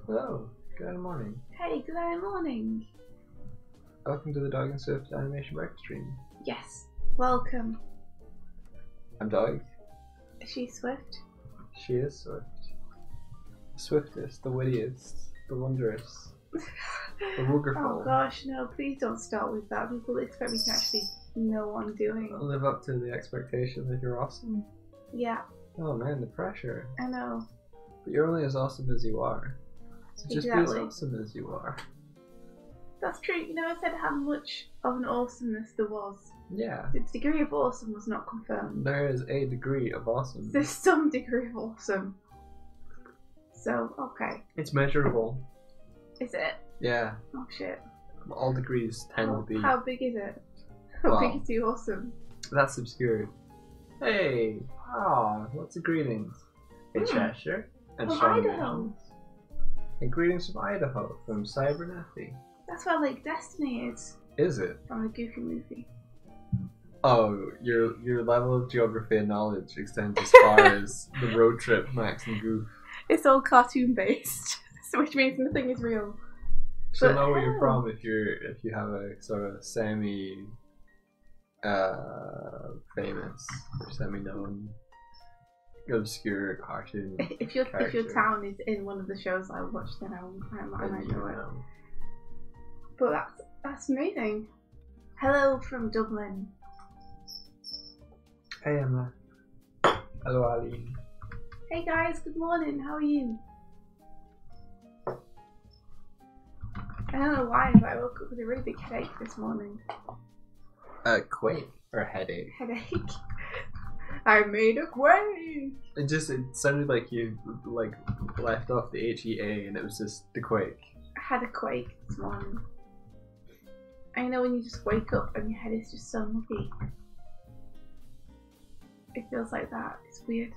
Hello, good morning. Hey, good morning. Welcome to the Doig and Swift animation break stream. Yes, welcome. I'm Doig. Is she Swift? She is Swift. The swiftest, the wittiest, the wondrous, the wonderful. Oh gosh, no, please don't start with that. People expect me to actually know what I'm doing. Live up to the expectation that you're awesome. Yeah, Oh man, the pressure. I know. But you're only as awesome as you are. So just be as Exactly. awesome as you are. That's true. You know, I said how much of an awesomeness there was. Yeah. The degree of awesome was not confirmed. There is a degree of awesome. There's some degree of awesome. So, okay. It's measurable. Is it? Yeah. Oh shit. All degrees tend to be. How big is it? How Well, big is the awesome? That's obscure. Hey! Ah, lots of greetings. Hey, Cheshire. And From Sean Idaho. Nations. And greetings from Idaho, from Cybernethy. That's where Lake Destiny is. Is it? From a Goofy movie. Oh, your level of geography and knowledge extends as far as the road trip Max and Goof. It's all cartoon based, which means nothing is real. She'll But know where you're how? from if you have a sort of semi famous or semi known obscure cartoon. If your character. town is in one of the shows I watch, then I Then might you know it. know. But that's amazing. Hello from Dublin. Hey Emma. Hello Ali. Hey guys, good morning. How are you? I don't know why, but I woke up with a really big headache this morning. Quake or headache. Headache. I made a quake. It sounded like you left off the HEA and it was just the quake. I had a quake this morning. I know when you just wake up and your head is just so muggy. It feels like that. It's weird.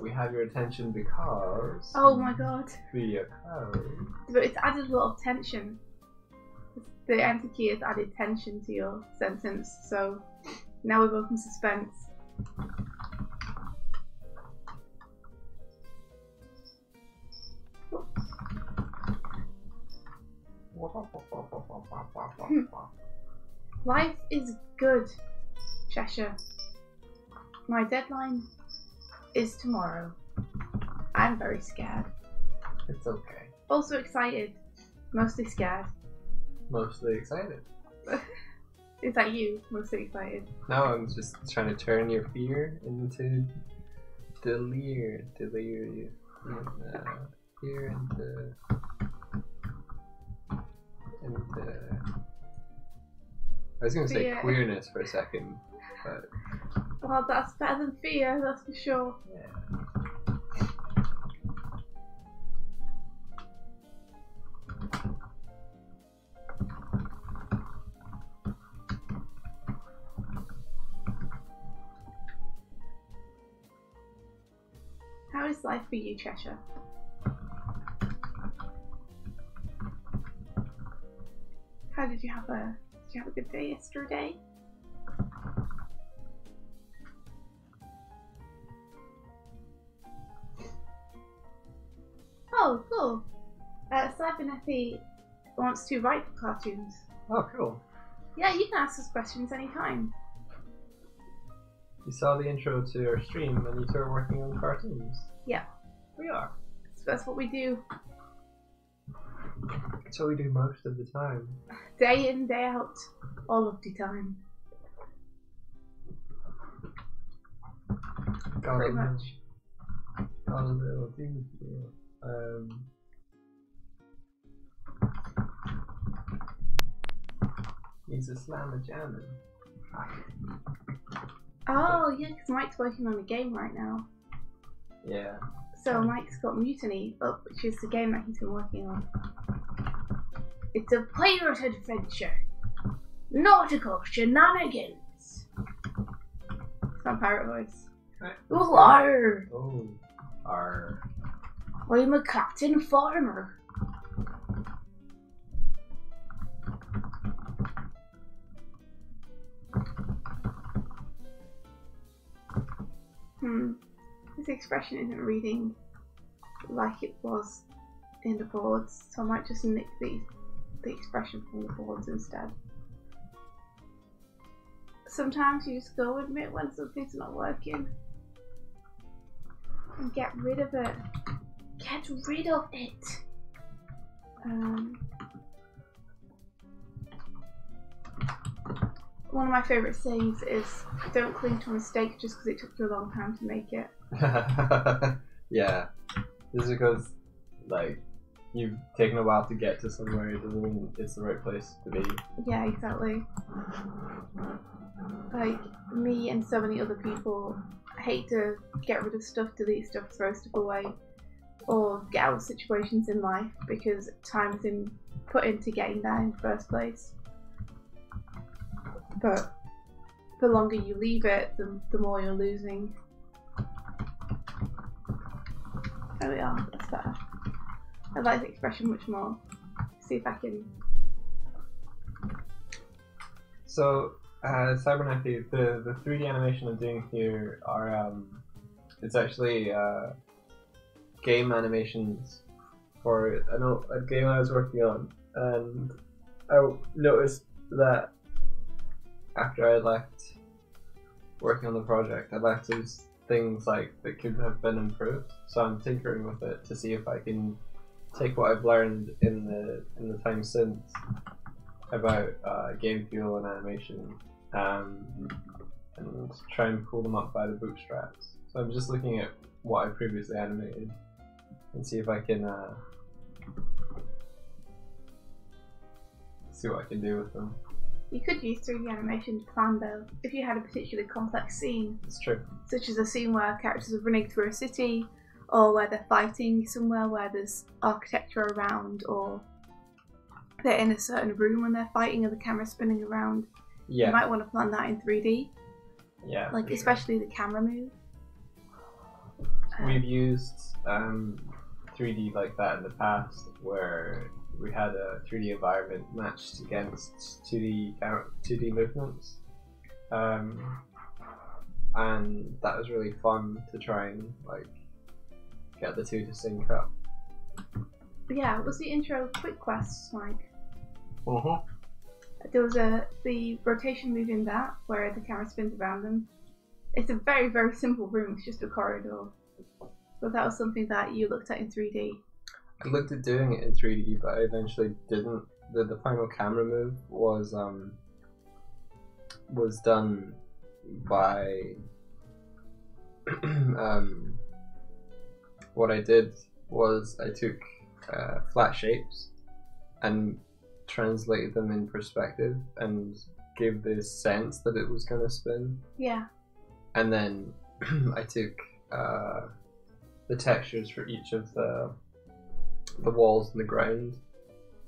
We have your attention because Oh my god. video code. But it's added a lot of tension. The enter key has added tension to your sentence, so now we've opened suspense. Life is good, Cheshire. My deadline is tomorrow. I'm very scared. It's okay. Also excited. Mostly scared. Mostly excited. Is that you? Mostly excited. No, I'm just trying to turn your fear into fear into I was gonna say Fear. queerness for a second, but Well, that's better than fear, that's for sure. yeah. How is life for you, Cheshire? How did you have a good day yesterday? Oh, cool. Cybernethy wants to write for cartoons. Oh, cool. Yeah, you can ask us questions anytime. You saw the intro to our stream and you started working on cartoons. Yeah. We are. That's what we do. That's what we do most of the time. Day in, day out. All of the time. Pretty much. Got a little thing here. He's a slammer jammer. Oh, yeah, because Mike's working on a game right now. Yeah. So Mike's got Mutiny up, which is the game that he's been working on. It's a pirate adventure. Nautical shenanigans. It's my pirate voice. Right. Liar! Oh. Arr. I'm a captain farmer. This expression isn't reading like it was in the boards, so I might just nick the expression from the boards instead. Sometimes you just go admit when something's not working and get rid of it. Get rid of it. One of my favourite sayings is, don't cling to a mistake just because it took you a long time to make it. Yeah. Just because, like, you've taken a while to get to somewhere, it doesn't mean it's the right place to be. Yeah, exactly. Like, me and so many other people hate to get rid of stuff, delete stuff, throw stuff away, or get out of situations in life because time's been put into getting there in the first place. But the longer you leave it, the more you're losing. There we are, that's better. I like the expression much more. See if I can... So, Cybernetics, the 3D animation I'm doing here are, it's actually game animations for a game I was working on, and I noticed that after I left working on the project, I left those things like that could have been improved. So I'm tinkering with it to see if I can take what I've learned in the time since about game feel and animation, and try and pull them up by the bootstraps. So I'm just looking at what I previously animated and see if I can see what I can do with them. You could use 3D animation to plan though, if you had a particularly complex scene. It's true. Such as a scene where characters are running through a city, or where they're fighting somewhere where there's architecture around, or they're in a certain room when they're fighting and the camera's spinning around. Yeah. You might want to plan that in 3D. Yeah. Like, especially the camera move. We've used 3D like that in the past, where we had a 3D environment matched against 2D movements, and that was really fun to try and like get the two to sync up. Yeah, was the intro quick quests like? Uh-huh. There was the rotation move in that where the camera spins around them. It's a very, very simple room. It's just a corridor. But that was something that you looked at in 3D. I looked at doing it in 3D, but I eventually didn't. The final camera move was done by what I did was I took flat shapes and translated them in perspective and gave this sense that it was going to spin. Yeah. And then I took the textures for each of the walls and the ground,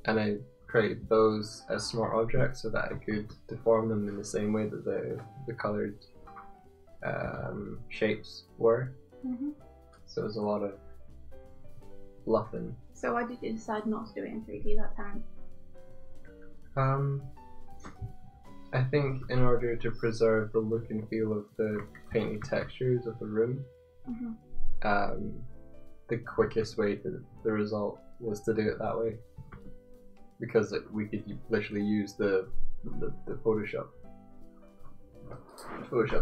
and I created those as smart objects so that I could deform them in the same way that the coloured shapes were. Mm-hmm. So it was a lot of bluffing. So why did you decide not to do it in 3D that time? I think in order to preserve the look and feel of the painted textures of the room, Mm-hmm. The quickest way to the result was to do it that way, because we could literally use the Photoshop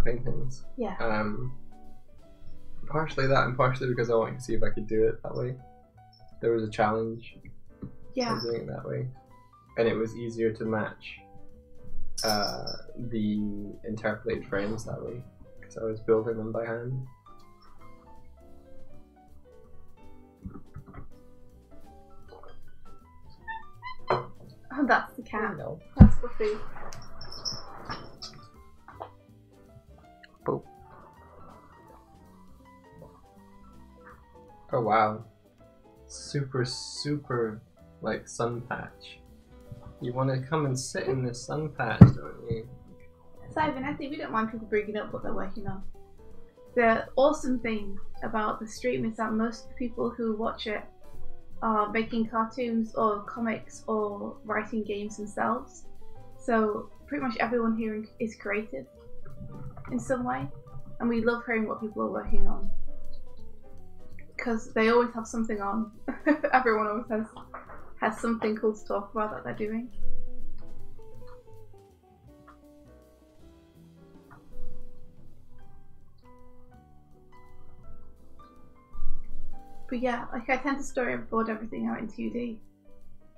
paintings. Yeah. Partially that, and partially because I wanted to see if I could do it that way. There was a challenge in doing it that way, and it was easier to match the interpolated frames that way because I was building them by hand. Oh, that's the cat. No. That's Fluffy. Oh. Oh wow. Super like sun patch. You want to come and sit in this sun patch, don't you? Cybernetic, we don't mind people bringing up what they're working on. The awesome thing about the stream is that most of the people who watch it are making cartoons or comics or writing games themselves. So pretty much everyone here is creative in some way. and we love hearing what people are working on because they always have something on. Everyone always has something cool to talk about that they're doing. But yeah, like I tend to storyboard everything out in 2D,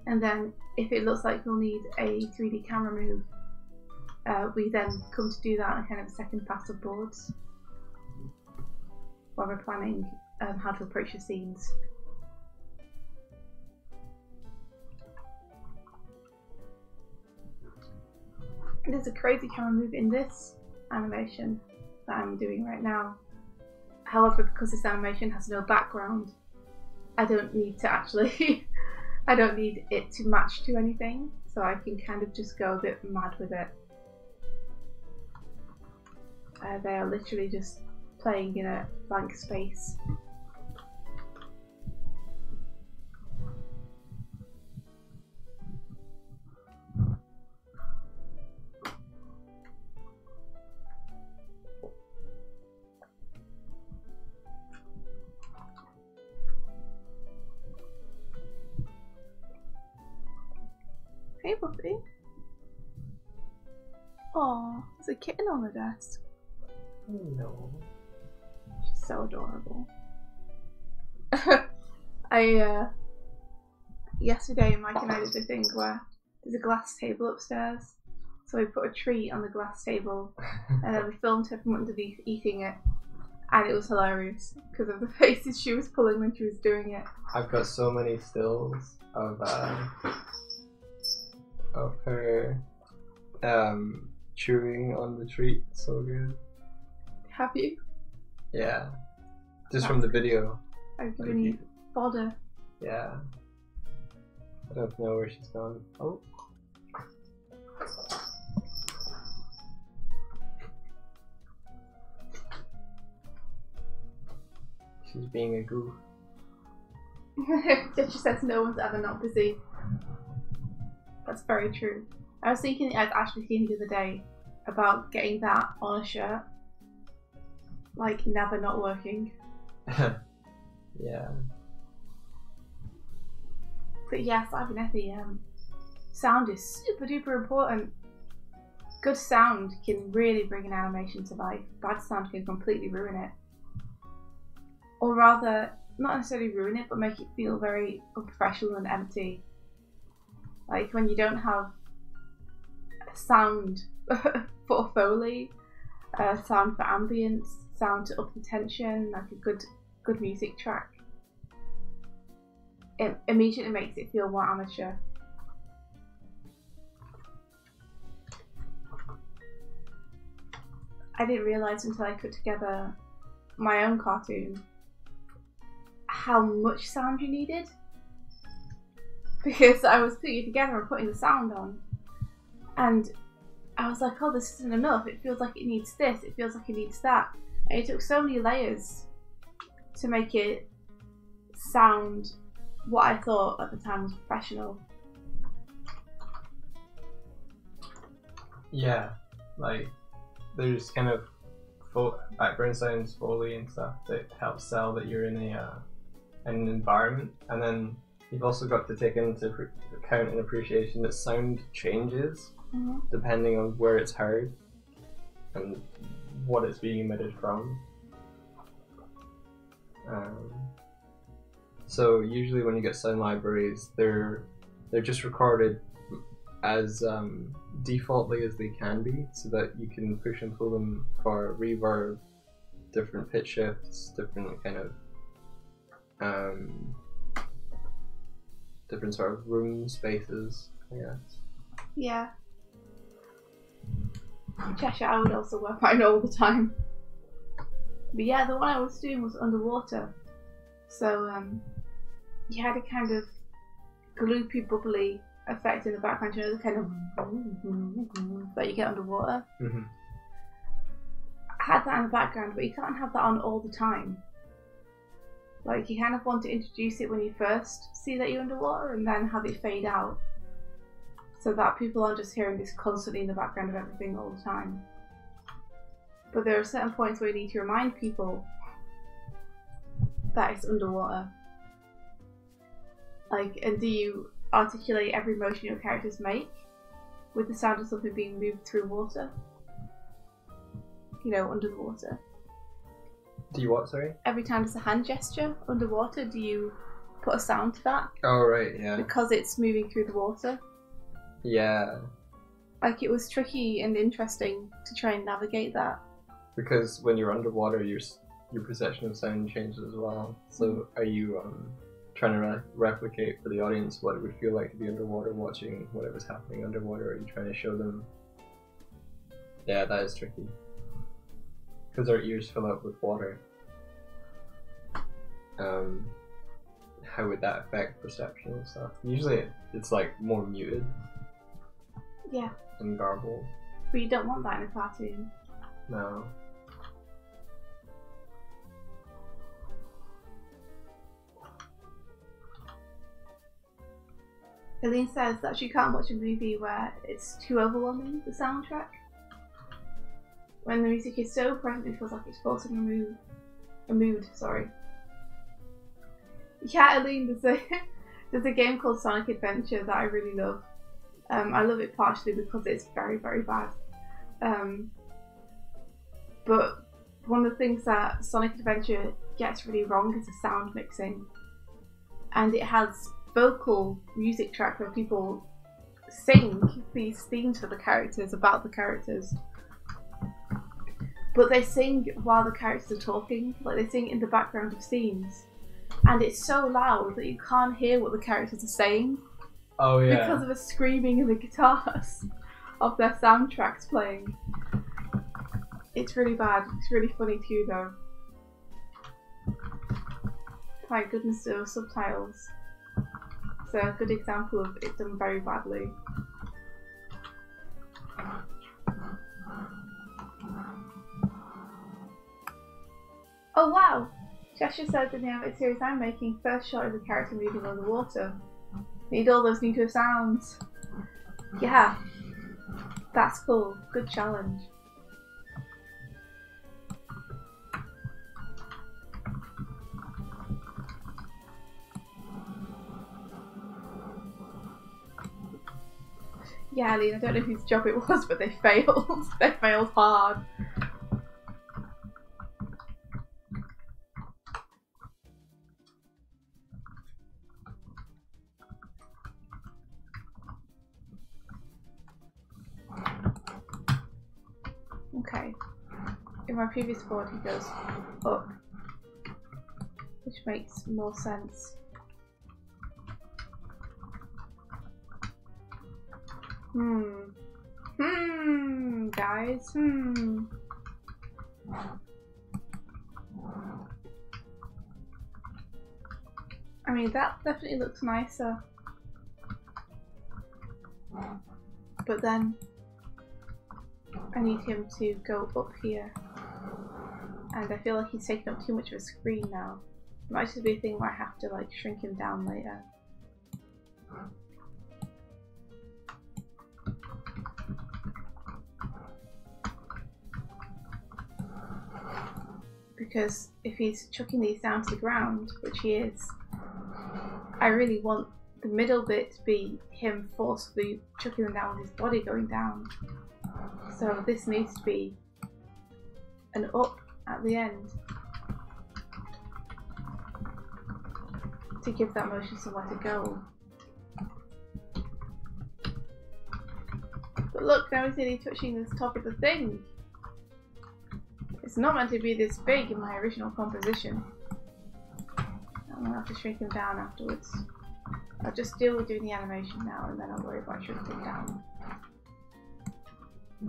and then if it looks like we'll need a 3D camera move, we then come to do that on kind of a second pass of boards while we're planning how to approach the scenes. There's a crazy camera move in this animation that I'm doing right now. However, because this animation has no background, I don't need to actually I don't need it to match to anything, so I can kind of just go a bit mad with it. They are literally just playing in a blank space. Hey, puppy. Aw, there's a kitten on the desk. No. She's so adorable. Yesterday Mike and I did a thing where there's a glass table upstairs, so we put a treat on the glass table and then we filmed her from underneath eating it, and it was hilarious because of the faces she was pulling when she was doing it. I've got so many stills of her chewing on the treat. So good. Have you? Yeah. Just from the video. I've given you fodder. Yeah. I don't know where she's gone. Oh. She's being a goof. She says no one's ever not busy. That's very true. I was actually thinking the other day about getting that on a shirt. Like, never not working. Yeah. But yes, Cybernetic, sound is super duper important. Good sound can really bring an animation to life. Bad sound can completely ruin it. Or rather, not necessarily ruin it, but make it feel very unprofessional and empty. Like when you don't have sound for Foley, sound for ambience, sound to up the tension, like a good music track. It immediately makes it feel more amateur. I didn't realise until I put together my own cartoon how much sound you needed. Because I was putting it together and putting the sound on, and I was like, oh, this isn't enough, it feels like it needs this, it feels like it needs that, and it took so many layers to make it sound what I thought at the time was professional. Yeah, like there's kind of background sounds, Foley and stuff that help sell that you're in an environment, and then you've also got to take into account and appreciation that sound changes depending on where it's heard and what it's being emitted from. So usually when you get sound libraries, they're just recorded as defaultly as they can be, so that you can push and pull them for reverb, different pitch shifts, different kind of different sort of room spaces, I guess. Yeah. Cheshire, I would also work mine all the time. But yeah, the one I was doing was underwater. So you had a kind of gloopy, bubbly effect in the background, you know, the kind of that you get underwater. Mm-hmm. I had that in the background, but you can't have that on all the time. Like, you kind of want to introduce it when you first see that you're underwater and then have it fade out, so that people aren't just hearing this constantly in the background of everything all the time. But there are certain points where you need to remind people that it's underwater. Like, and do you articulate every motion your characters make with the sound of something being moved through water? You know, under the water. Do you what, sorry? Every time there's a hand gesture underwater, do you put a sound to that? Oh, right, yeah. Because it's moving through the water? Yeah. Like, it was tricky and interesting to try and navigate that. Because when you're underwater, your perception of sound changes as well. So are you trying to replicate for the audience what it would feel like to be underwater watching whatever's happening underwater? Or are you trying to show them? Yeah, that is tricky. Because our ears fill up with water. How would that affect perception and stuff? Usually it's like more muted. Yeah. And garbled. But you don't want that in a cartoon. No. Eileen says that she can't watch a movie where it's too overwhelming, the soundtrack. When the music is so present, it feels like it's forcing a mood. Sorry. Yeah, Eileen, there's a game called Sonic Adventure that I really love. I love it partially because it's very, very bad. But one of the things that Sonic Adventure gets really wrong is the sound mixing. And it has vocal music track where people sing these themes for the characters, about the characters. But they sing while the characters are talking, like they sing in the background of scenes. And it's so loud that you can't hear what the characters are saying. Oh yeah. Because of the screaming and the guitars of their soundtracks playing. It's really bad. It's really funny too though. Thank goodness there are subtitles. It's a good example of it done very badly. Oh wow! Cheshire says in the animated series I'm making, first shot is a character moving on the water. Need all those new sounds. Yeah. That's cool. Good challenge. Yeah, Aline, I don't know whose job it was, but they failed. They failed hard. Okay. In my previous board, he goes up, which makes more sense. Guys, I mean, that definitely looks nicer. But then I need him to go up here. And I feel like he's taking up too much of a screen now. It might just be a thing where I have to like shrink him down later. Because if he's chucking these down to the ground, which he is, I really want the middle bit to be him forcefully chucking them down with his body going down. So this needs to be an up at the end to give that motion somewhere to go. But look, now he's nearly touching the top of the thing. It's not meant to be this big in my original composition. I'm gonna have to shrink him down afterwards. I'll just deal with doing the animation now and then I'll worry about shrinking him down.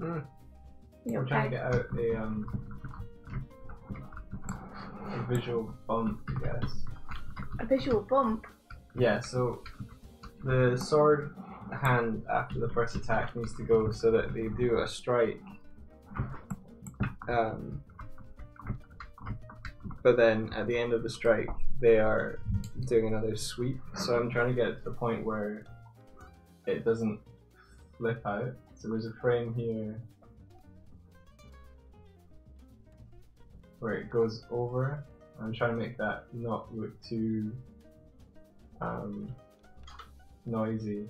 I'm trying to get out a visual bump, I guess. A visual bump? Yeah, so the sword hand after the first attack needs to go so that they do a strike. But then at the end of the strike, they are doing another sweep. So I'm trying to get it to the point where it doesn't flip out. So there's a frame here where it goes over. I'm trying to make that not look too noisy.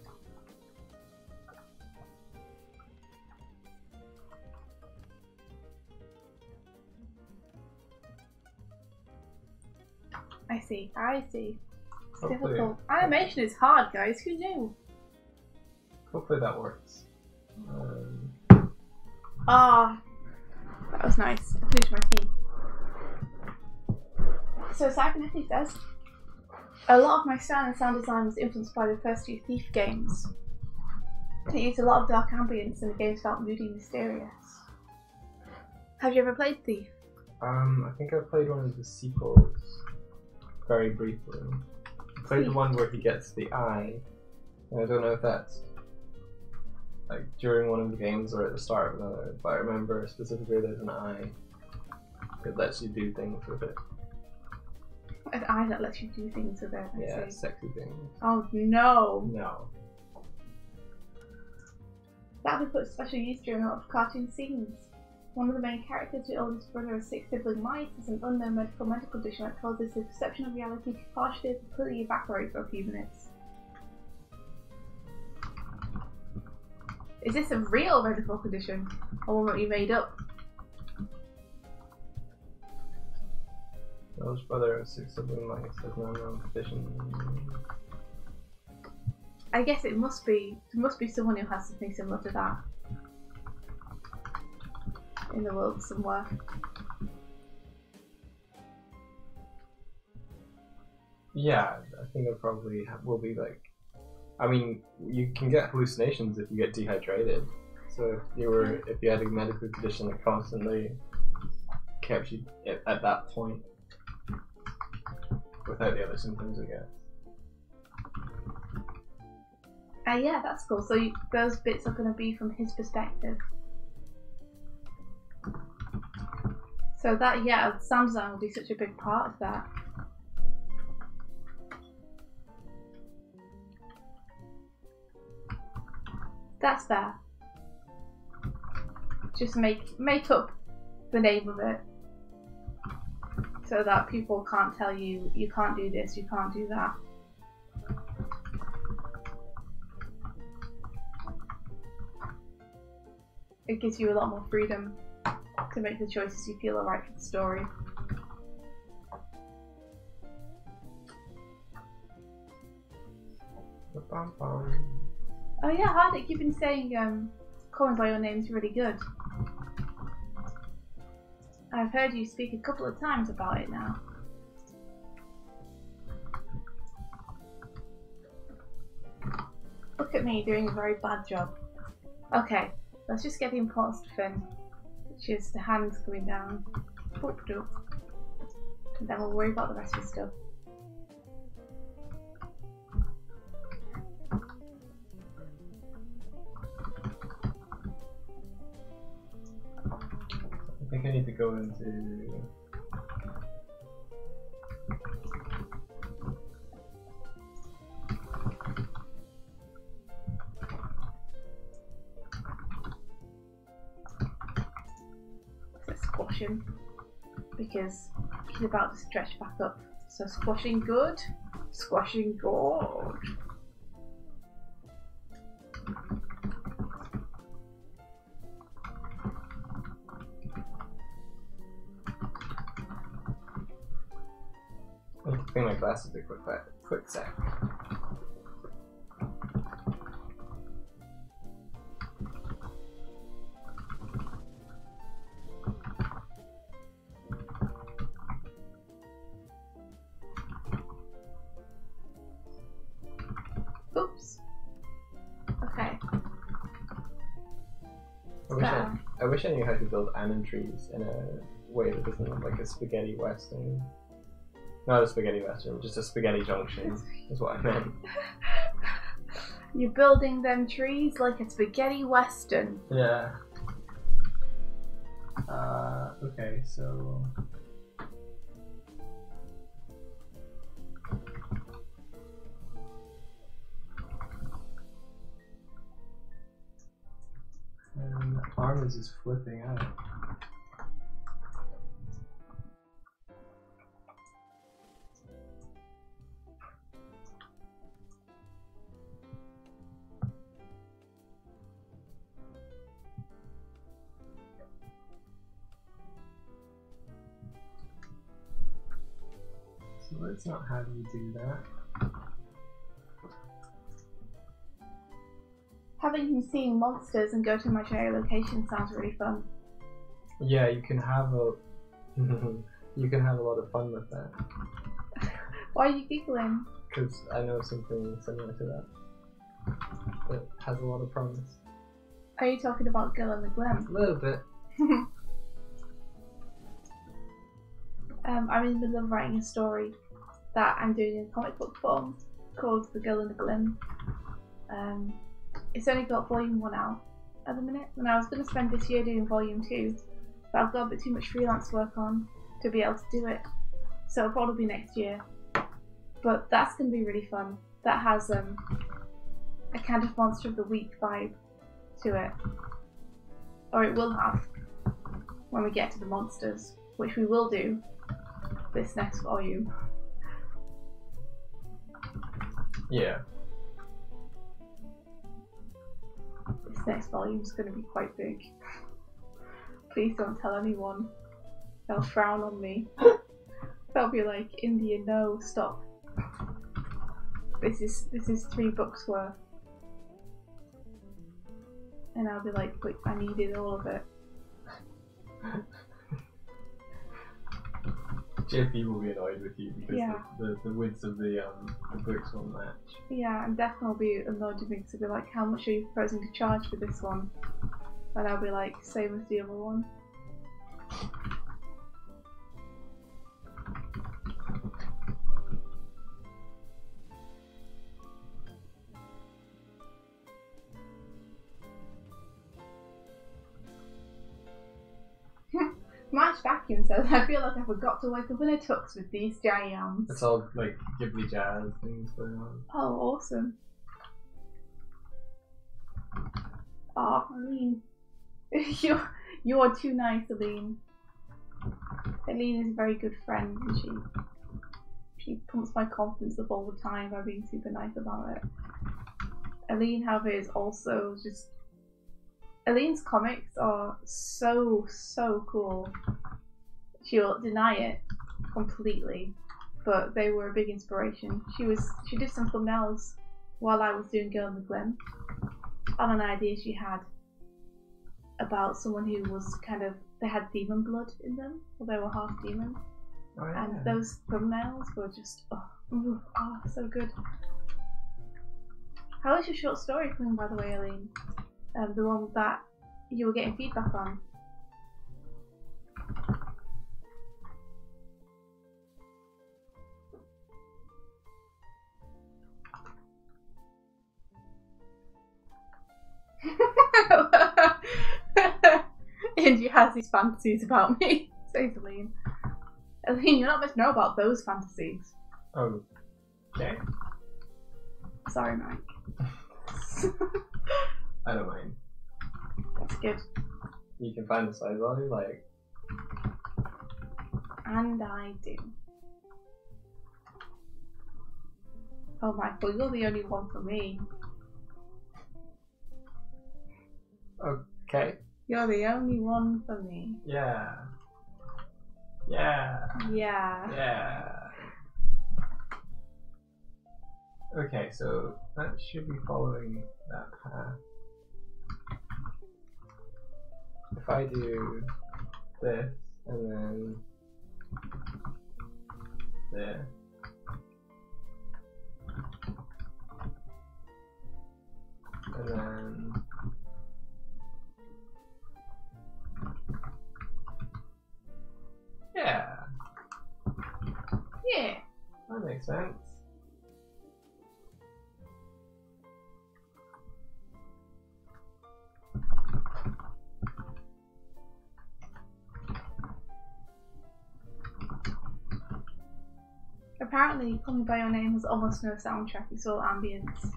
I see. It's Hopefully, difficult. Animation is hard, guys. Who knew? hopefully that works. Ah, that was nice. I finished my tea. So Cybernetics says, a lot of my style and sound design was influenced by the first two Thief games. It used a lot of dark ambience and the games felt moody and mysterious. Have you ever played Thief? I think I played one of the sequels very briefly. I played the one where he gets the eye, and I don't know if that's like during one of the games or at the start of another, but I remember specifically there's an eye that lets you do things with it. An eye that lets you do things with it. Yeah, sexy things. Oh no! No. That would put special use during a lot of cartoon scenes. One of the main characters, the oldest brother of 6 sibling mice, has an unknown medical condition that causes his perception of reality to partially or completely evaporate for a few minutes. Is this a real medical condition, or one that you made up? The oldest brother of 6 sibling mice has no known condition. I guess it must be. There must be someone who has something similar to that in the world somewhere. Yeah, I think there probably will be like. I mean, you can get hallucinations if you get dehydrated. So if you had a medical condition that constantly kept you at that point without the other symptoms, I guess. Yeah, that's cool. So those bits are going to be from his perspective. So that, yeah, sound design will be such a big part of that. That's fair. Just make up the name of it so that people can't tell you you can't do this, you can't do that. It gives you a lot more freedom to make the choices you feel are right for the story. Oh yeah, Hardik, you've been saying calling by your name's really good. I've heard you speak a couple of times about it now. Look at me doing a very bad job. Okay, let's just get the important stuff in, which is the hands coming down. And then we'll worry about the rest of the stuff. I think I need to go into... Squashing, because he's about to stretch back up. So squashing good, squashing good. I need to clean my glasses a quick sec. Oops. Okay. I wish I knew how to build anim trees in a way that doesn't look like a spaghetti western. Not a spaghetti western, just a spaghetti junction is what I meant. You're building them trees like a spaghetti western. Yeah. Okay, so... And the arm is just flipping out. that's not how you do that. Having him seeing monsters and go to imaginary locations sounds really fun. Yeah, you can have a you can have a lot of fun with that. Why are you giggling? Because I know something similar to that that has a lot of promise. Are you talking about Girl in the Glen? A little bit. I'm in the middle of writing a story that I'm doing in comic book form called The Girl in the Glen. It's only got volume 1 out at the minute, and I was going to spend this year doing volume 2, but I've got a bit too much freelance work on to be able to do it, so it'll probably be next year. But that's going to be really fun. That has a kind of Monster of the Week vibe to it, or it will have when we get to the monsters, which we will do this next volume. Yeah. This next volume is going to be quite big. Please don't tell anyone. They'll frown on me. They'll be like, India, no, stop. This is 3 books worth. And I'll be like, but I needed all of it. JP will be annoyed with you because Yeah. the widths of the books won't match. Yeah, and Declan will be annoyed with me because he'll be like, how much are you proposing to charge for this one? And I'll be like, same as the other one. March vacuum says, I feel like I forgot to wake up in a tux with these jams. It's all like Ghibli jazz things going on. Oh, awesome. Oh, Aline. You are too nice, Aline. Aline is a very good friend, and she pumps my confidence up all the time by being super nice about it. Aline, however, is also just... Aline's comics are so cool. She'll deny it completely, but they were a big inspiration. She did some thumbnails while I was doing Girl in the Glen on an idea she had about someone who was kind of, they had demon blood in them, or they were half demon. Oh, yeah. And those thumbnails were just so good. How is your short story coming, by the way, Aline? The one that you were getting feedback on. Indy has these fantasies about me, says Aline. Aline, you're not meant to know about those fantasies. Oh. Okay. Sorry, Mike. I don't mind. That's good. You can find the size all you like. And I do. Oh, Michael, you're the only one for me. Okay. You're the only one for me. Yeah. Yeah. Yeah. Yeah. Okay, so that should be following that path. If I do this and then there. And then yeah. Yeah. That makes sense. Apparently, Call Me By Your Name has almost no soundtrack, it's all ambience.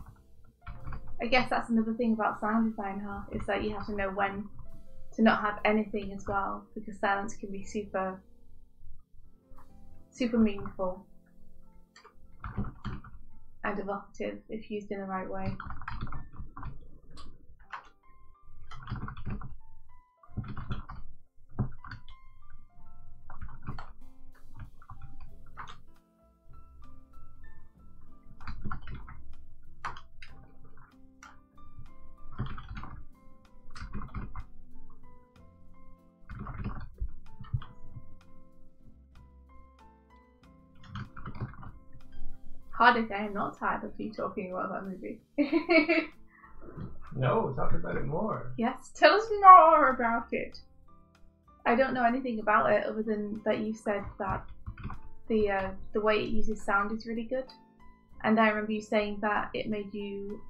I guess that's another thing about sound design, huh? Is that you have to know when to not have anything as well, because silence can be super meaningful and evocative if used in the right way. Hardik, I am not tired of you talking about that movie. No, talk about it more. Yes, tell us more about it. I don't know anything about it other than that you said that the way it uses sound is really good. And I remember you saying that it made you...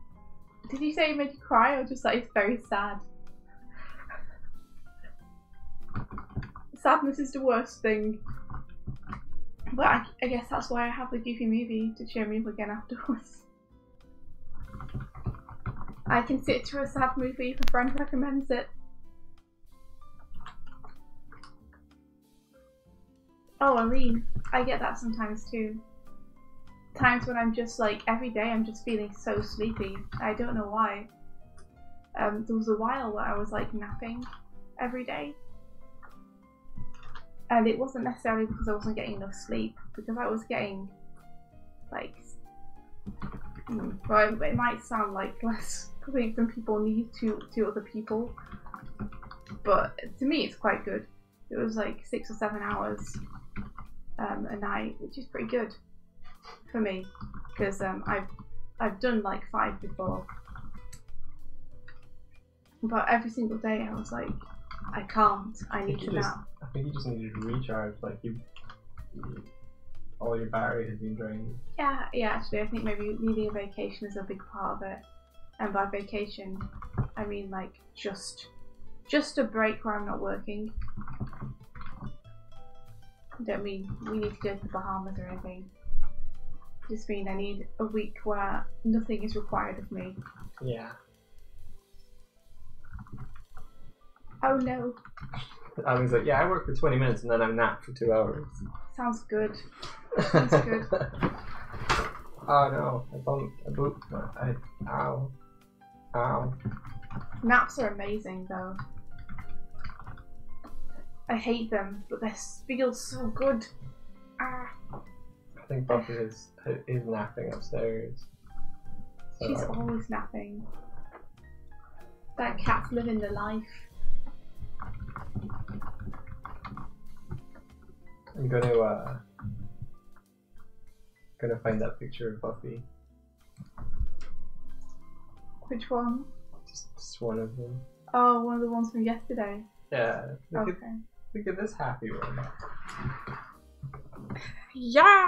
Did you say it made you cry, or just that it's very sad? Sadness is the worst thing. But I guess that's why I have the Goofy movie, to cheer me up again afterwards. I can sit through a sad movie if a friend recommends it. Oh, Aline, I get that sometimes too. Times when I'm just like, every day I'm just feeling so sleepy. I don't know why. There was a while where I was like napping every day. And it wasn't necessarily because I wasn't getting enough sleep, because I was getting like, well, it might sound like less sleep than people need to other people, but to me it's quite good. It was like 6 or 7 hours a night, which is pretty good for me, because I've done like 5 before, but every single day I was like, I can't, I need to nap. I think you just needed to recharge, like all your battery has been drained. Yeah, actually I think maybe needing a vacation is a big part of it. And by vacation, I mean like just a break where I'm not working. I don't mean we need to go to the Bahamas or anything. I just mean I need a week where nothing is required of me. Yeah. Oh no. I was like, yeah, I work for 20 minutes and then I nap for 2 hours. Sounds good. Sounds good. Oh no, I bumped a boot. Ow. Ow. Naps are amazing though. I hate them, but they feel so good. Ah. I think Buffy is napping upstairs. So she's always napping. That cat's living the life. I'm gonna find that picture of Buffy. Which one? Just one of them. Oh, one of the ones from yesterday. Yeah. Look at this happy one. Yeah.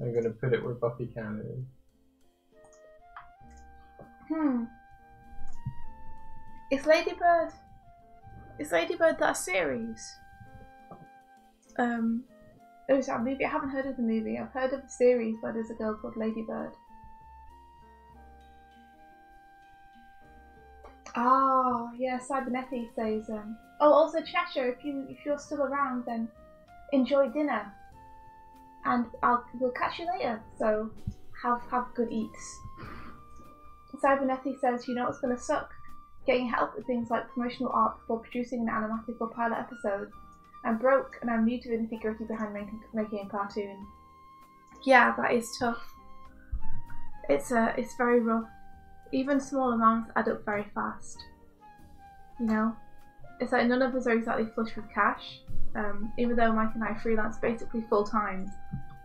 I'm gonna put it where Buffy Cam is. Is Ladybird? Is Ladybird that series? Oh, is that a movie? I haven't heard of the movie. I've heard of the series where there's a girl called Ladybird. Oh, yeah, Cybernetic says, oh, also Cheshire, if you're still around, then enjoy dinner. And we'll catch you later, so have good eats. Cybernetic says, you know what's gonna suck? Getting help with things like promotional art before producing an animatic or pilot episode. I'm broke and I'm new to the nitty-gritty behind making a cartoon. Yeah, that is tough. It's very rough. Even small amounts add up very fast. You know? It's like none of us are exactly flush with cash. Even though Mike and I freelance basically full time.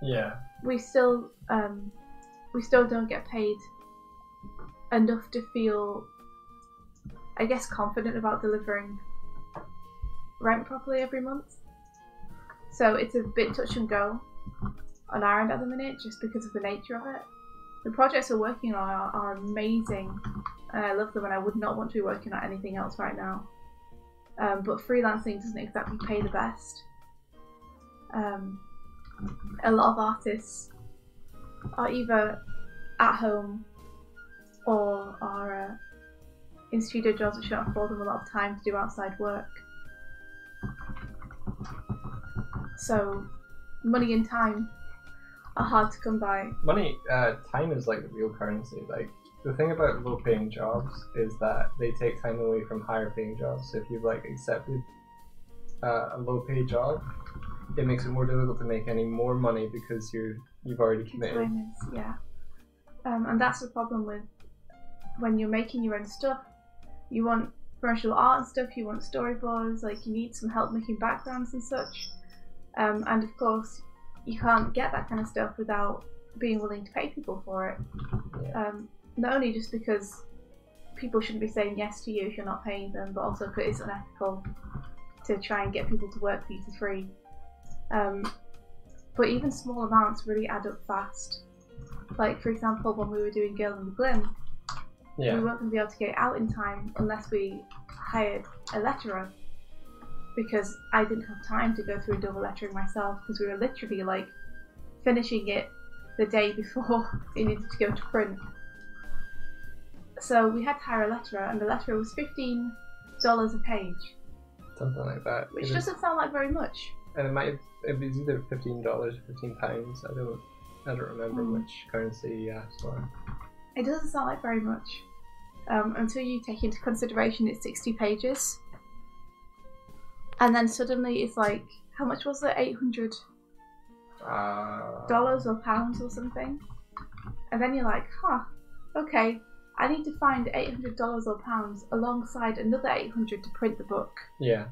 Yeah. We still don't get paid enough to feel, I guess, confident about delivering rent properly every month. So it's a bit touch and go on our end at the minute, just because of the nature of it. The projects we're working on are amazing, and I love them, and I would not want to be working on anything else right now. But freelancing doesn't exactly pay the best. A lot of artists are either at home or are in studio jobs which don't afford them a lot of time to do outside work. So money and time are hard to come by. Time is like the real currency. Like, the thing about low paying jobs is that they take time away from higher paying jobs. So if you've like accepted a low paid job, it makes it more difficult to make any more money because you've already committed. Yeah. And that's the problem with when you're making your own stuff. You want promotional art and stuff, you want storyboards, like you need some help making backgrounds and such. And of course, you can't get that kind of stuff without being willing to pay people for it. Yeah. Not only just because people shouldn't be saying yes to you if you're not paying them, but also because it's unethical to try and get people to work for you for free. But even small amounts really add up fast. Like, for example, when we were doing Girl in the Glim, we weren't going to be able to get it out in time unless we hired a letterer, because I didn't have time to go through double lettering myself, because we were literally like finishing it the day before it needed to go to print. So we had to hire a letterer, and the letterer was $15 a page. Something like that. Which doesn't sound like very much. And it was either $15 or £15. I don't remember which currency you asked for. It doesn't sound like very much. Until you take into consideration it's 60 pages. And then suddenly it's like, how much was it? $800 or pounds or something? And then you're like, okay, I need to find $800 or pounds alongside another $800 to print the book. Yeah.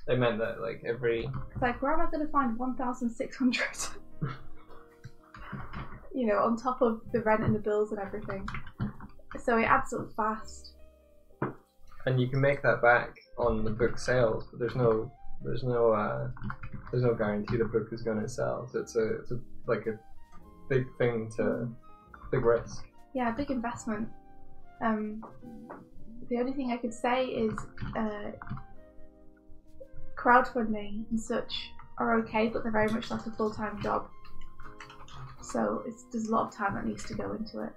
It meant that like every... It's like, where am I going to find 1,600? You know, on top of the rent and the bills and everything. So it adds up fast. And you can make that back on the book sales, but there's no guarantee the book is going to sell. So it's a big thing big risk. Yeah, big investment. The only thing I could say is crowdfunding and such are okay, but they're very much like a full-time job. So there's a lot of time that needs to go into it.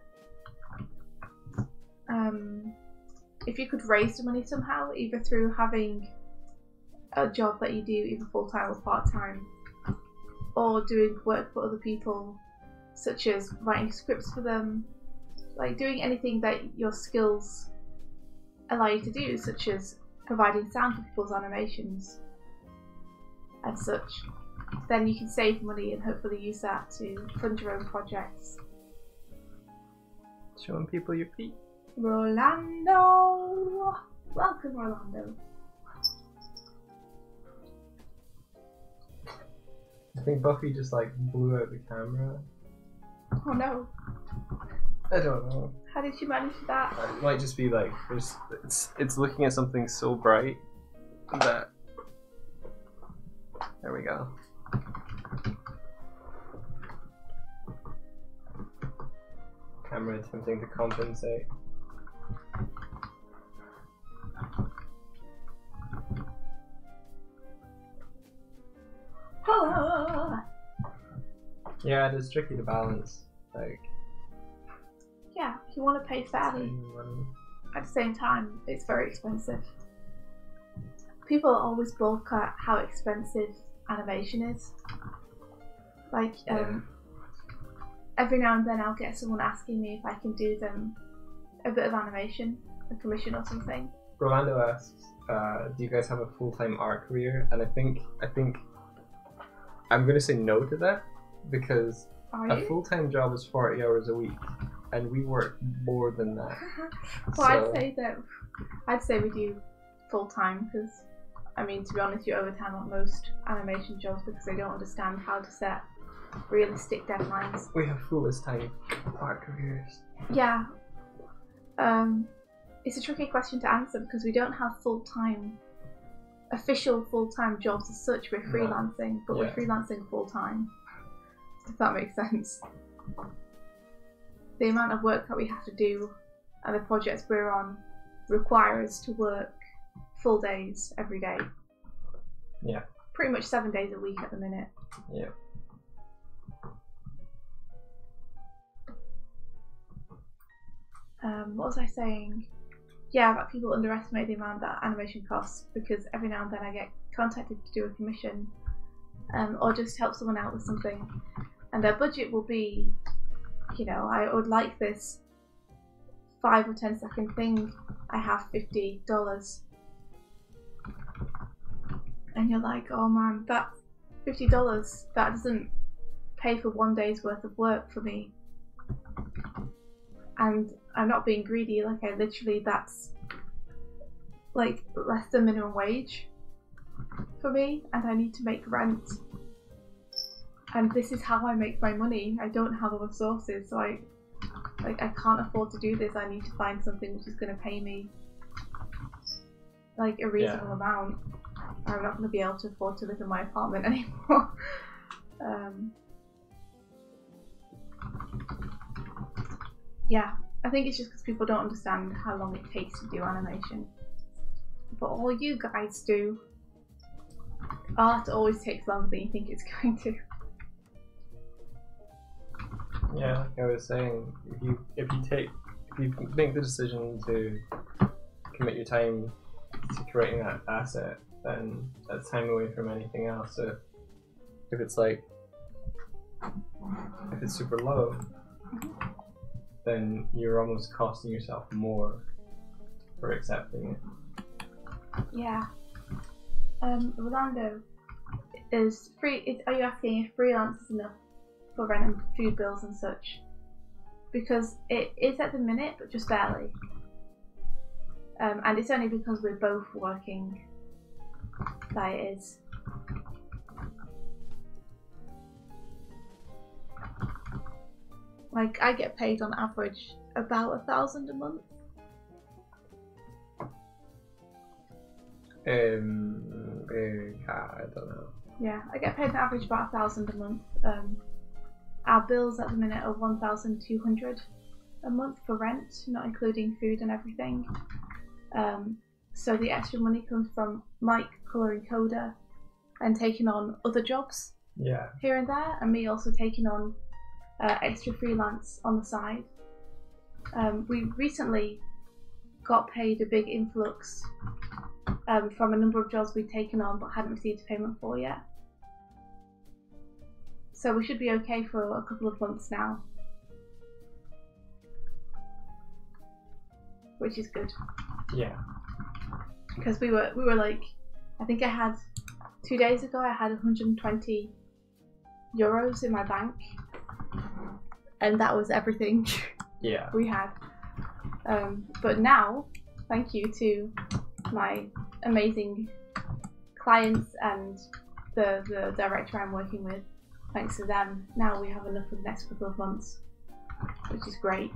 If you could raise the money somehow, either through having a job that you do either full-time or part-time, or doing work for other people, such as writing scripts for them, like doing anything that your skills allow you to do, such as providing sound for people's animations and such, then you can save money and hopefully use that to fund your own projects. Showing people your feet. Rolando! Welcome, Rolando. I think Buffy just like blew out the camera. Oh no. I don't know. How did she manage that? It might just be like it's looking at something so bright that... There we go. Camera attempting to compensate. Yeah, it is tricky to balance. Like, yeah, if you want to pay fairly, at the same time, it's very expensive. People always balk at how expensive animation is. Like, every now and then I'll get someone asking me if I can do them a bit of animation, a commission or something. Rolando asks, do you guys have a full-time art career? And I think I'm going to say no to that, because a full-time job is 40 hours a week, and we work more than that. Well, so... I'd say we do full-time, because, I mean, to be honest, you overtime on most animation jobs because they don't understand how to set realistic deadlines. We have fullest-time art careers. Yeah. It's a tricky question to answer because we don't have official full-time jobs as such. We're freelancing, but we're freelancing full-time, if that makes sense. The amount of work that we have to do and the projects we're on require us to work full days every day. Yeah. Pretty much 7 days a week at the minute. Yeah. What was I saying? Yeah, that people underestimate the amount that animation costs, because every now and then I get contacted to do a commission or just help someone out with something, and their budget will be, you know, I would like this 5 or 10 second thing, I have $50. And you're like, oh man, that $50, that doesn't pay for 1 day's worth of work for me. And I'm not being greedy, like that's like less than minimum wage for me, and I need to make rent. And this is how I make my money. I don't have other sources, so I can't afford to do this. I need to find something which is going to pay me like a reasonable amount. I'm not going to be able to afford to live in my apartment anymore. Yeah, I think it's just because people don't understand how long it takes to do animation. But all you guys do. Art always takes longer than you think it's going to. Yeah, like I was saying, if you make the decision to commit your time to creating that asset, then that's time away from anything else. So if it's super low, then you're almost costing yourself more for accepting it. Yeah. Rolando, are you asking if freelance is enough for rent and food bills and such? Because it is at the minute, but just barely. And it's only because we're both working that it is. Like, I get paid on average about $1,000 a month. I don't know. Yeah, I get paid on average about $1,000 a month. Our bills at the minute are $1,200 a month for rent, not including food and everything. So the extra money comes from Mike colouring Coda and taking on other jobs here and there, and me also taking on extra freelance on the side. We recently got paid a big influx from a number of jobs we'd taken on but hadn't received payment for yet. So we should be okay for a couple of months now, which is good. Yeah. Because we were like, I think I had 2 days ago I had 120 euros in my bank, and that was everything we had. But now, thank you to my amazing clients and the director I'm working with, thanks to them, now we have enough for the next couple of months, which is great.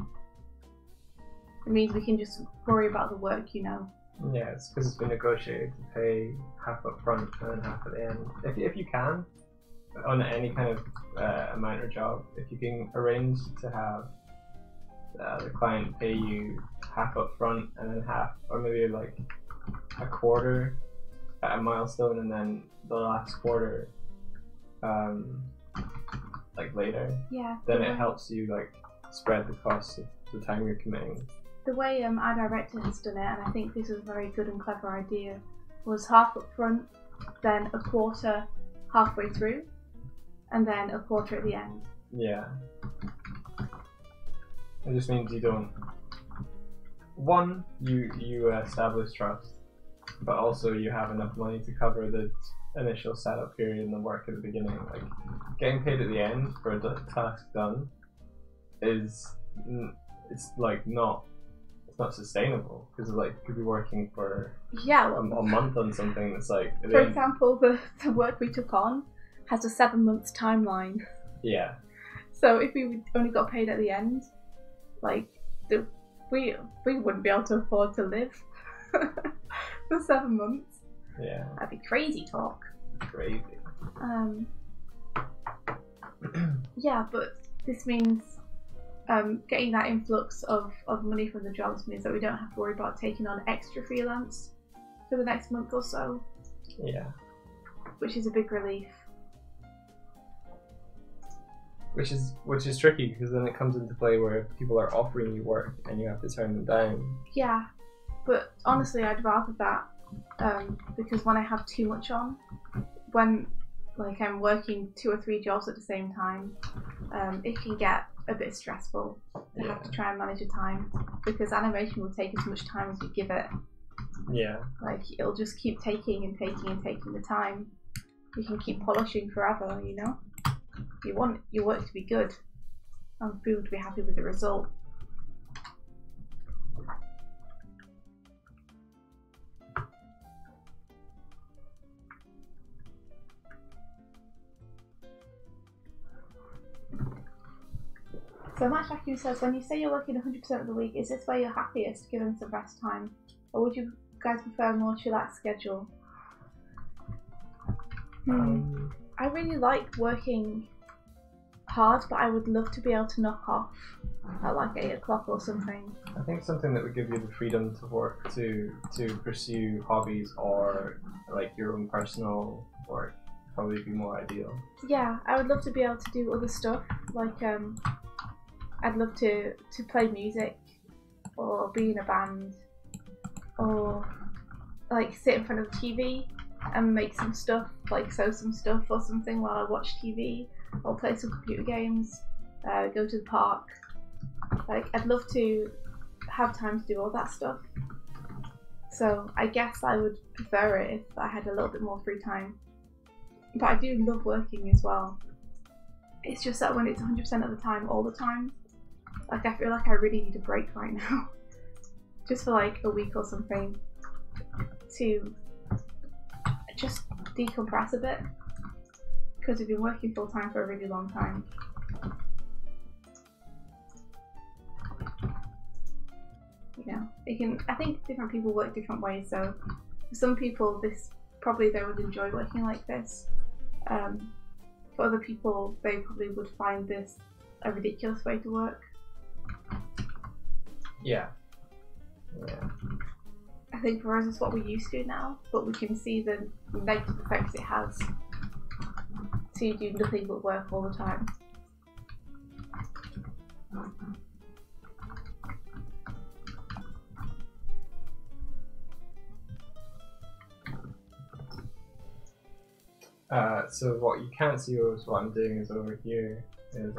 It means we can just worry about the work, you know. Yeah, it's because it's been negotiated to pay half up front and then half at the end. If you can, on any kind of amount or job, if you can arrange to have the client pay you half up front and then half, or maybe like a quarter at a milestone, and then the last quarter like later, then it helps you like spread the cost of the time you're committing. The way our director has done it, and I think this is a very good and clever idea, was half up front, then a quarter halfway through, and then a quarter at the end. Yeah. It just means you don't. One, you establish trust, but also you have enough money to cover the initial setup period and the work at the beginning. Like, getting paid at the end for a task done is not sustainable, because like you could be working for a month on something that's like. For example, the work we took on has a 7 months timeline. Yeah. So if we only got paid at the end, like we wouldn't be able to afford to live for 7 months. Yeah. That'd be crazy talk. Crazy. Yeah, but this means getting that influx of money from the jobs means that we don't have to worry about taking on extra freelance for the next month or so. Yeah. Which is a big relief. Which is tricky, because then it comes into play where people are offering you work and you have to turn them down. Yeah, but honestly I'd rather that, because when I have too much on, when like I'm working 2 or 3 jobs at the same time, it can get a bit stressful to have to try and manage your time, because animation will take as much time as you give it. Yeah. Like, it'll just keep taking and taking and taking the time. You can keep polishing forever, you know? You want your work to be good, and people to be happy with the result. So Matchmaking says, when you say you're working 100% of the week, is this where you're happiest given some rest time? Or would you guys prefer a more chillax schedule? I really like working hard, but I would love to be able to knock off at like 8 o'clock or something. I think something that would give you the freedom to work, to pursue hobbies or like your own personal work would probably be more ideal. Yeah, I would love to be able to do other stuff, like I'd love to play music or be in a band or like sit in front of the TV and make some stuff, like sew some stuff or something while I watch TV, or play some computer games, go to the park. Like, I'd love to have time to do all that stuff. So I guess I would prefer it if I had a little bit more free time. But I do love working as well. It's just that when it's 100% of the time, all the time, like I feel like I really need a break right now. Just for like a week or something to just decompress a bit. Because we've been working full time for a really long time. You know, I think different people work different ways, so for some people they would enjoy working like this. For other people, they probably would find this a ridiculous way to work. Yeah. I think for us it's what we're used to now, but we can see the negative effects it has to do nothing but work all the time. So what you can't see is what I'm doing is over here is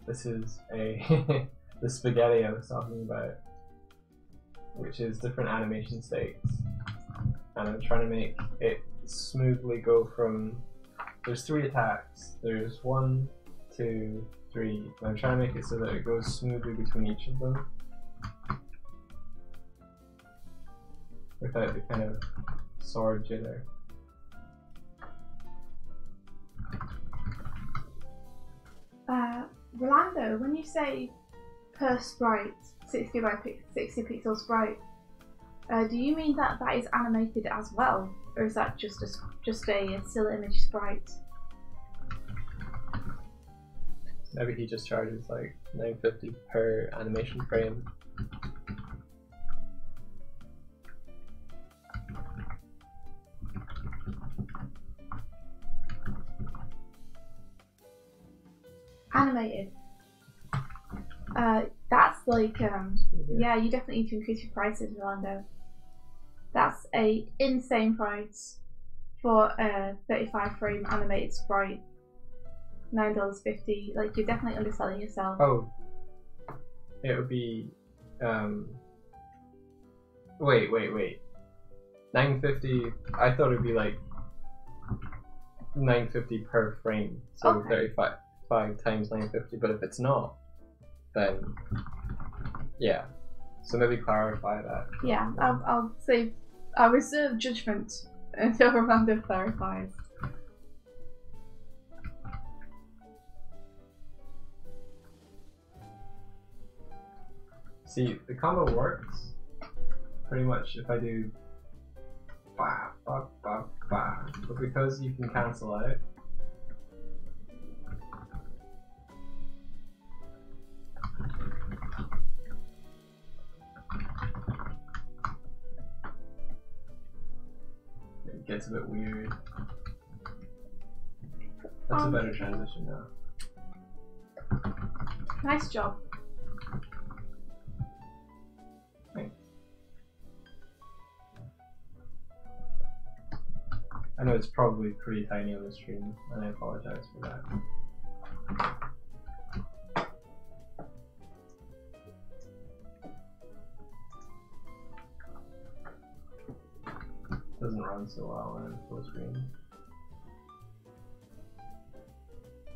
this is the spaghetti I was talking about, which is different animation states, and I'm trying to make it smoothly go from, there's 3 attacks, there's 1, 2, 3, and I'm trying to make it so that it goes smoothly between each of them without the kind of sword jitter. Rolando, when you say per sprite, 60 by 60 pixel sprite, do you mean that is animated as well, or is that just a still image sprite? Maybe he just charges like $9.50 per animation frame. Animated. That's like yeah, you definitely need to increase your prices, Rolando. That's a insane price for a 35 frame animated sprite. $9.50. Like, you're definitely underselling yourself. Oh, it would be wait. $9.50. I thought it'd be like $9.50 per frame, so okay. 35 times $9.50. But if it's not, then yeah. So maybe clarify that. Yeah, I'll say I'll reserve judgment until Rolando clarifies. See, the combo works pretty much if I do ba ba ba ba, but because you can cancel out, it gets a bit weird. That's a better transition now. Nice job. I know it's probably pretty tiny on the stream, and I apologize for that. Doesn't run so well when I'm full screen.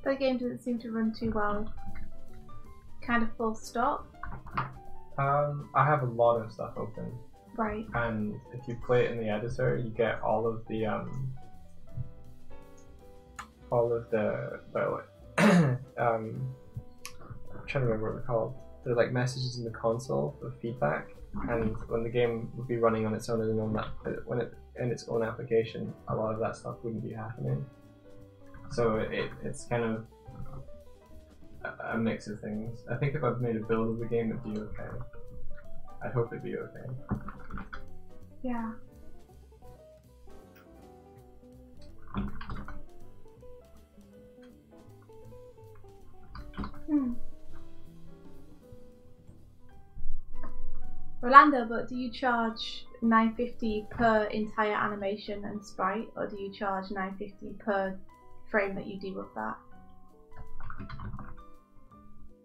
The game doesn't seem to run too well. Kind of full stop. I have a lot of stuff open. Right. And if you play it in the editor, you get all of the trying to remember what they're called. They're like messages in the console of feedback, and when the game would be running on its own in its own application, a lot of that stuff wouldn't be happening. So it's kind of a mix of things. I think if I've made a build of the game, it'd be okay. I hope it'd be okay. Yeah. Rolando, but do you charge $9.50 per entire animation and sprite, or do you charge $9.50 per frame that you do with that?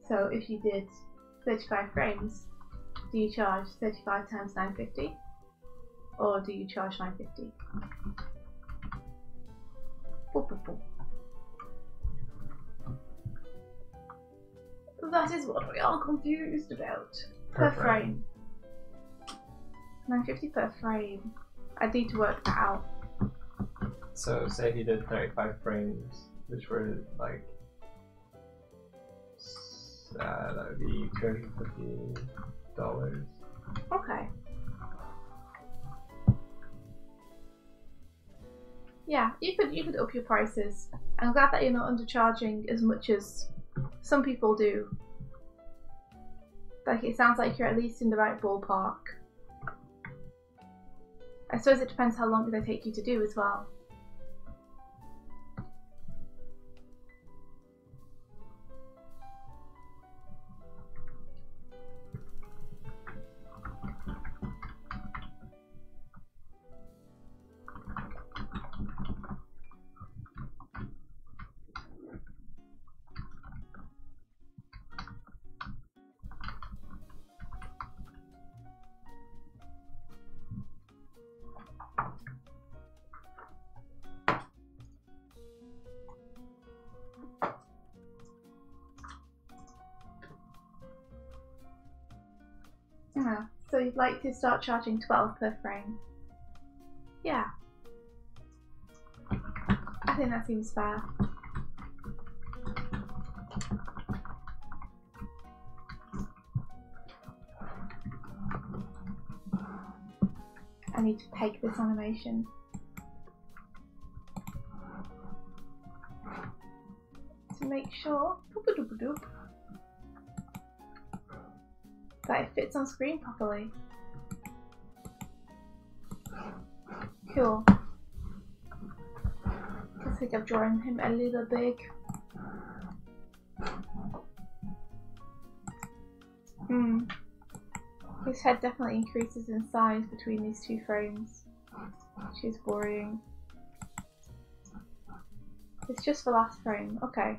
So if you did 35 frames, do you charge 35 times $9.50, or do you charge $9.50? That is what we are confused about. Per frame. $9.50 per frame. I need to work that out. So say if you did 35 frames, which were like that would be $250. Okay. Yeah, you could up your prices. I'm glad that you're not undercharging as much as some people do. Like, it sounds like you're at least in the right ballpark. I suppose it depends how long they take you to do as well. Yeah, so you'd like to start charging 12 per frame. Yeah. I think that seems fair. I need to peg this animation. To make sure that it fits on screen properly. Cool. I think I've drawn him a little big. His head definitely increases in size between these two frames, which is worrying. It's just the last frame, okay.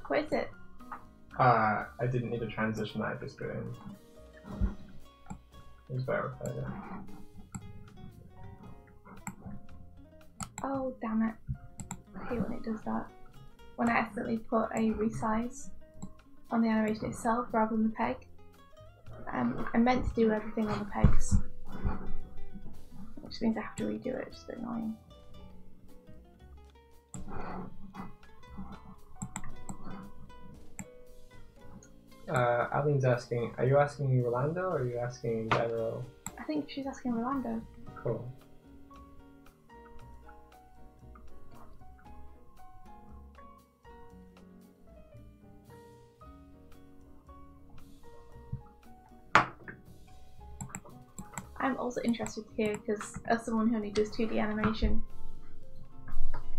What is it? I didn't need a transition that I just put in. It was verified. Oh, damn it. I hate when it does that. When I accidentally put a resize on the animation itself rather than the peg. I meant to do everything on the pegs, which means I have to redo it, which is a bit annoying. Aline's asking, are you asking Rolando or are you asking in general? I think she's asking Rolando. Cool. I'm also interested to hear, because as someone who only does 2D animation,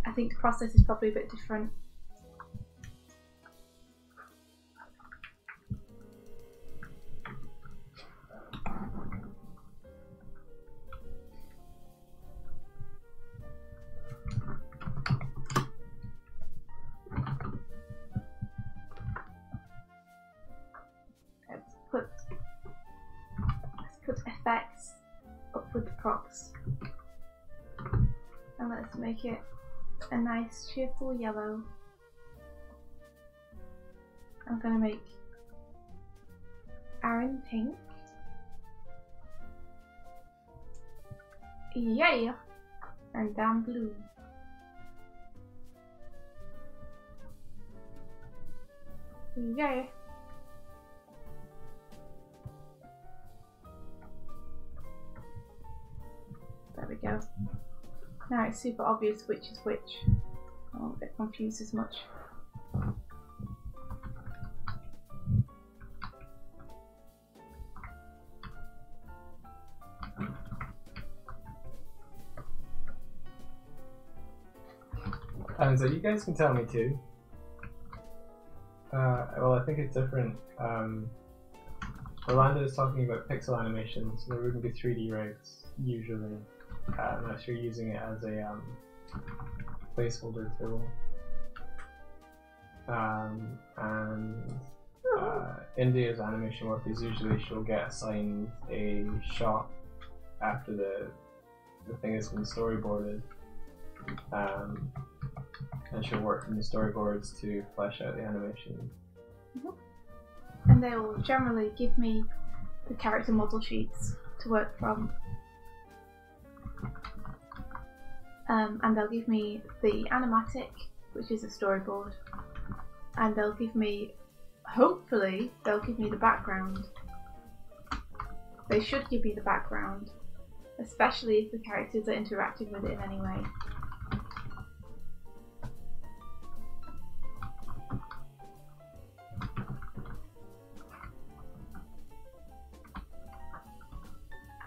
I think the process is probably a bit different. props. And let's make it a nice cheerful yellow. I'm gonna make Aaron pink. Yeah, and Dan blue. Yeah. There we go. Now it's super obvious which is which. I won't get confused as much. So you guys can tell me too. Well, I think it's different. Orlando is talking about pixel animations, so there wouldn't be 3D rigs usually, unless you're using it as a placeholder tool. India's animation work is usually she'll get assigned a shot after the thing has been storyboarded. And she'll work from the storyboards to flesh out the animation. And they will generally give me the character model sheets to work from. And they'll give me the animatic, which is a storyboard. And they'll give me, hopefully, they'll give me the background. They should give me the background, especially if the characters are interacting with it in any way.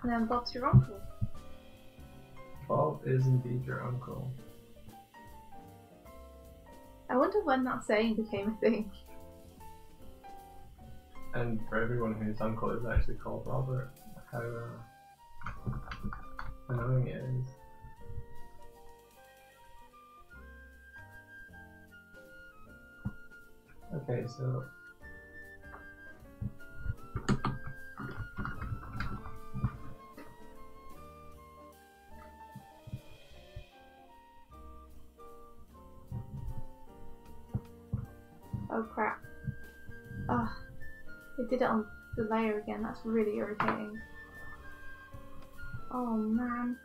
And then Bob's your uncle. Bob is indeed your uncle. I wonder when that saying became a thing. And for everyone whose uncle is actually called Robert, how annoying it is. Okay, so oh crap. Ugh. They did it on the layer again, that's really irritating. Oh man.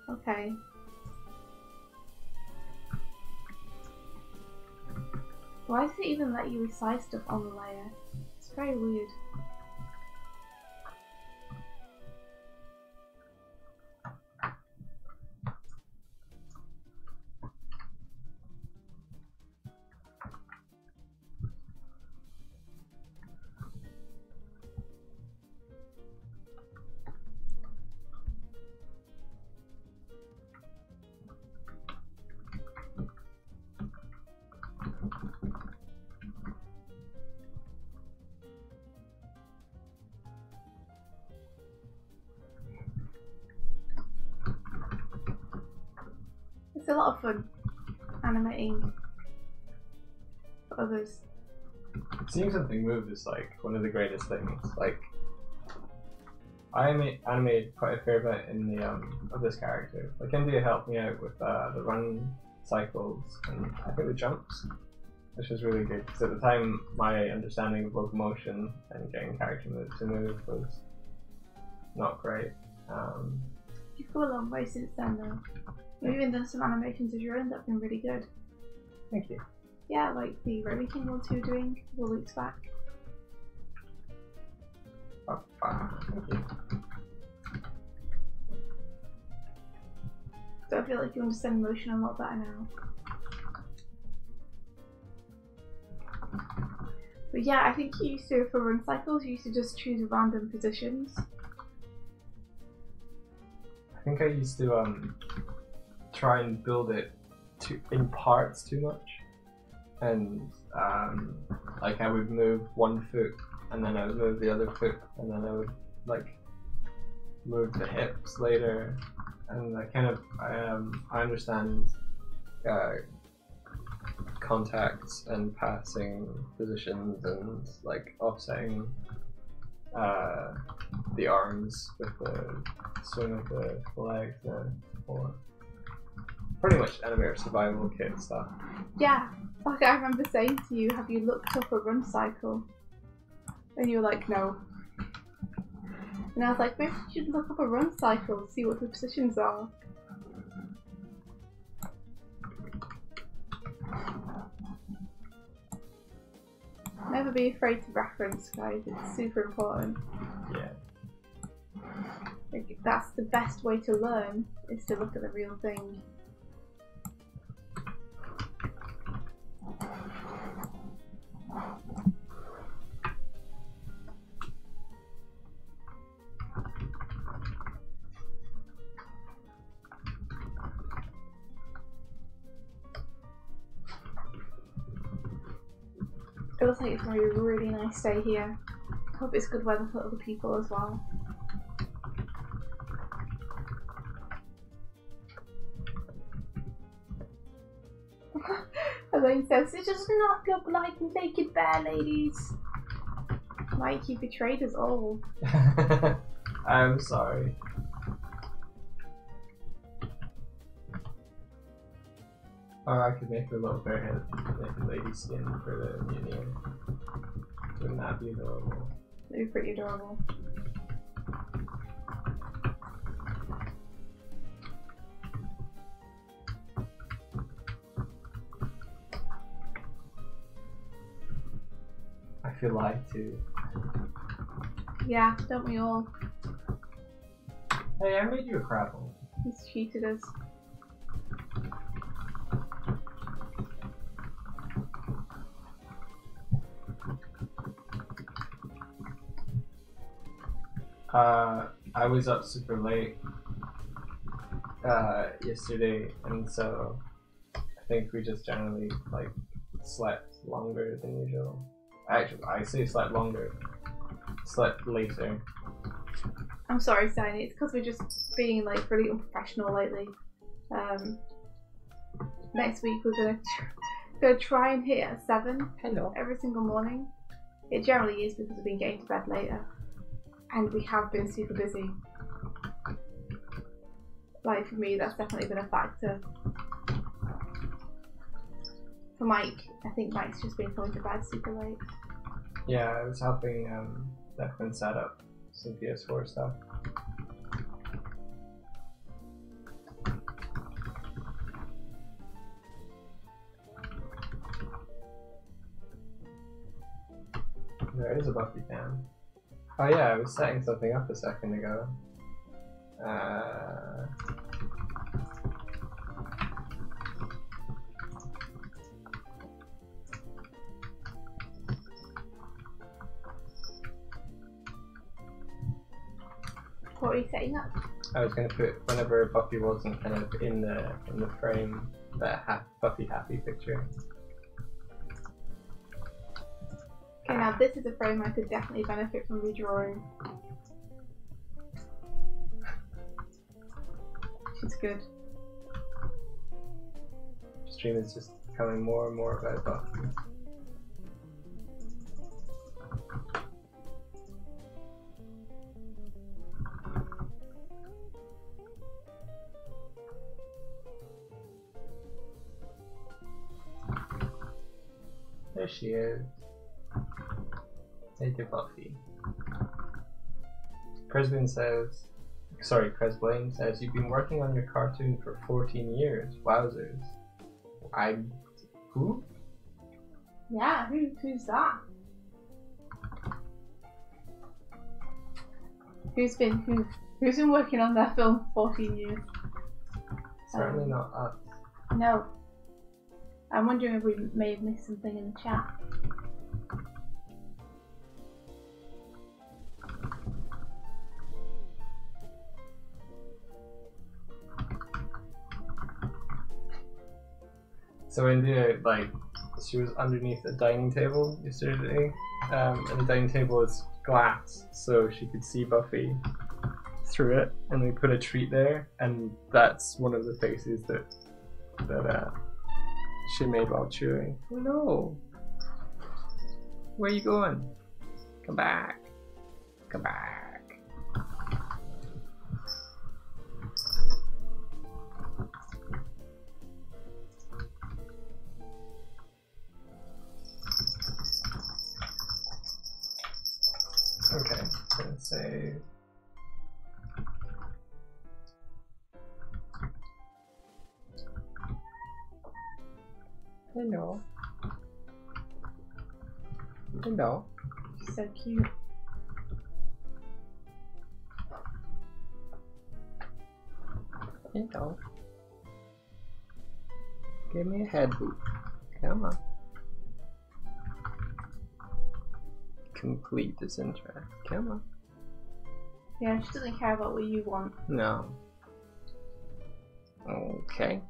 Okay. Why does it even let you resize stuff on the layer? It's very weird. It's a lot of fun animating for others. seeing something move is like one of the greatest things. Like, I animated quite a fair bit in the of this character. Like, India helped me out with the run cycles and I think the jumps, which was really good because at the time my understanding of locomotion and getting character to move was not great. You've come a long way since then though. You've even done some animations of your own that have been really good. Thank you. Yeah, like the Remy King ones you were doing a couple of weeks back. Oh, thank you. So I feel like you understand motion a lot better now. But yeah, I think you used to, for run cycles, you used to just choose random positions. I think I used to try and build it in parts too much, and like I would move one foot and then I would move the other foot and then I would like move the hips later, and I understand contacts and passing positions and like offsetting the arms with the swing of the legs or pretty much animator survival kit stuff. Yeah, like I remember saying to you, have you looked up a run cycle? And you were like, no. And I was like, maybe you should look up a run cycle, see what the positions are. Never be afraid to reference, guys. It's super important. Yeah. Like, that's the best way to learn, is to look at the real thing. It looks like it's going to be a really nice day here. Hope it's good weather for other people as well. Elaine says, it does not look like naked bear ladies. Mike, you betrayed us all. I'm sorry. Or I could make a little barehead naked lady skin for the mutineer. Wouldn't that be adorable? That'd be pretty adorable. I feel lied to. Yeah, don't we all? Hey, I made you a crapple. He's cheated us. I was up super late yesterday, and so I think we just generally like slept longer than usual. Actually, I say slept longer. Slept later. I'm sorry, Steiny. It's because we're just being like really unprofessional lately. Next week we're gonna try and hit at 7. Hello. Every single morning. It generally is because we've been getting to bed later. And we have been super busy. Like for me, that's definitely been a factor. For Mike, I think Mike's just been going to bed super late. Yeah, I was helping Declan set up some PS4 stuff. There is a Buffy fan. Oh yeah, I was setting something up a second ago. What are you setting up? I was going to put whenever Buffy wasn't kind of in the frame, that Buffy happy picture. Okay, now this is a frame I could definitely benefit from redrawing. She's good. Stream is just becoming more and more about Buffy. There she is. Hey there, Buffy. Cresblaine says, you've been working on your cartoon for 14 years. Wowzers. Who? Yeah, who's that? Who's been working on their film for 14 years? Certainly not us. No. I'm wondering if we may have missed something in the chat. So India, she was underneath a dining table yesterday, and the dining table is glass, so she could see Buffy through it, and we put a treat there, and that's one of the faces that she made while chewing. Oh no! Where are you going? Come back! Come back. Okay, gonna save. Hello. Hello. So cute. Hello. Give me a head boop. Come on. Complete this interest. Come on. Yeah, she doesn't care about what you want. No. Okay.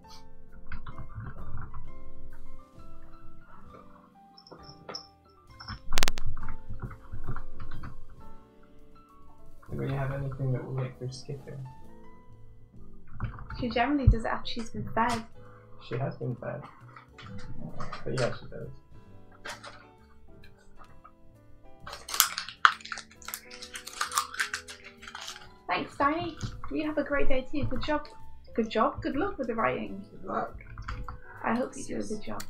Do we have anything that will make her skipping? She generally does it after she's been fed. She has been fed. But yeah, she does. Thanks, Tiny. You have a great day too. Good job. Good job. Good luck with the writing. Good luck. I hope you do a good job.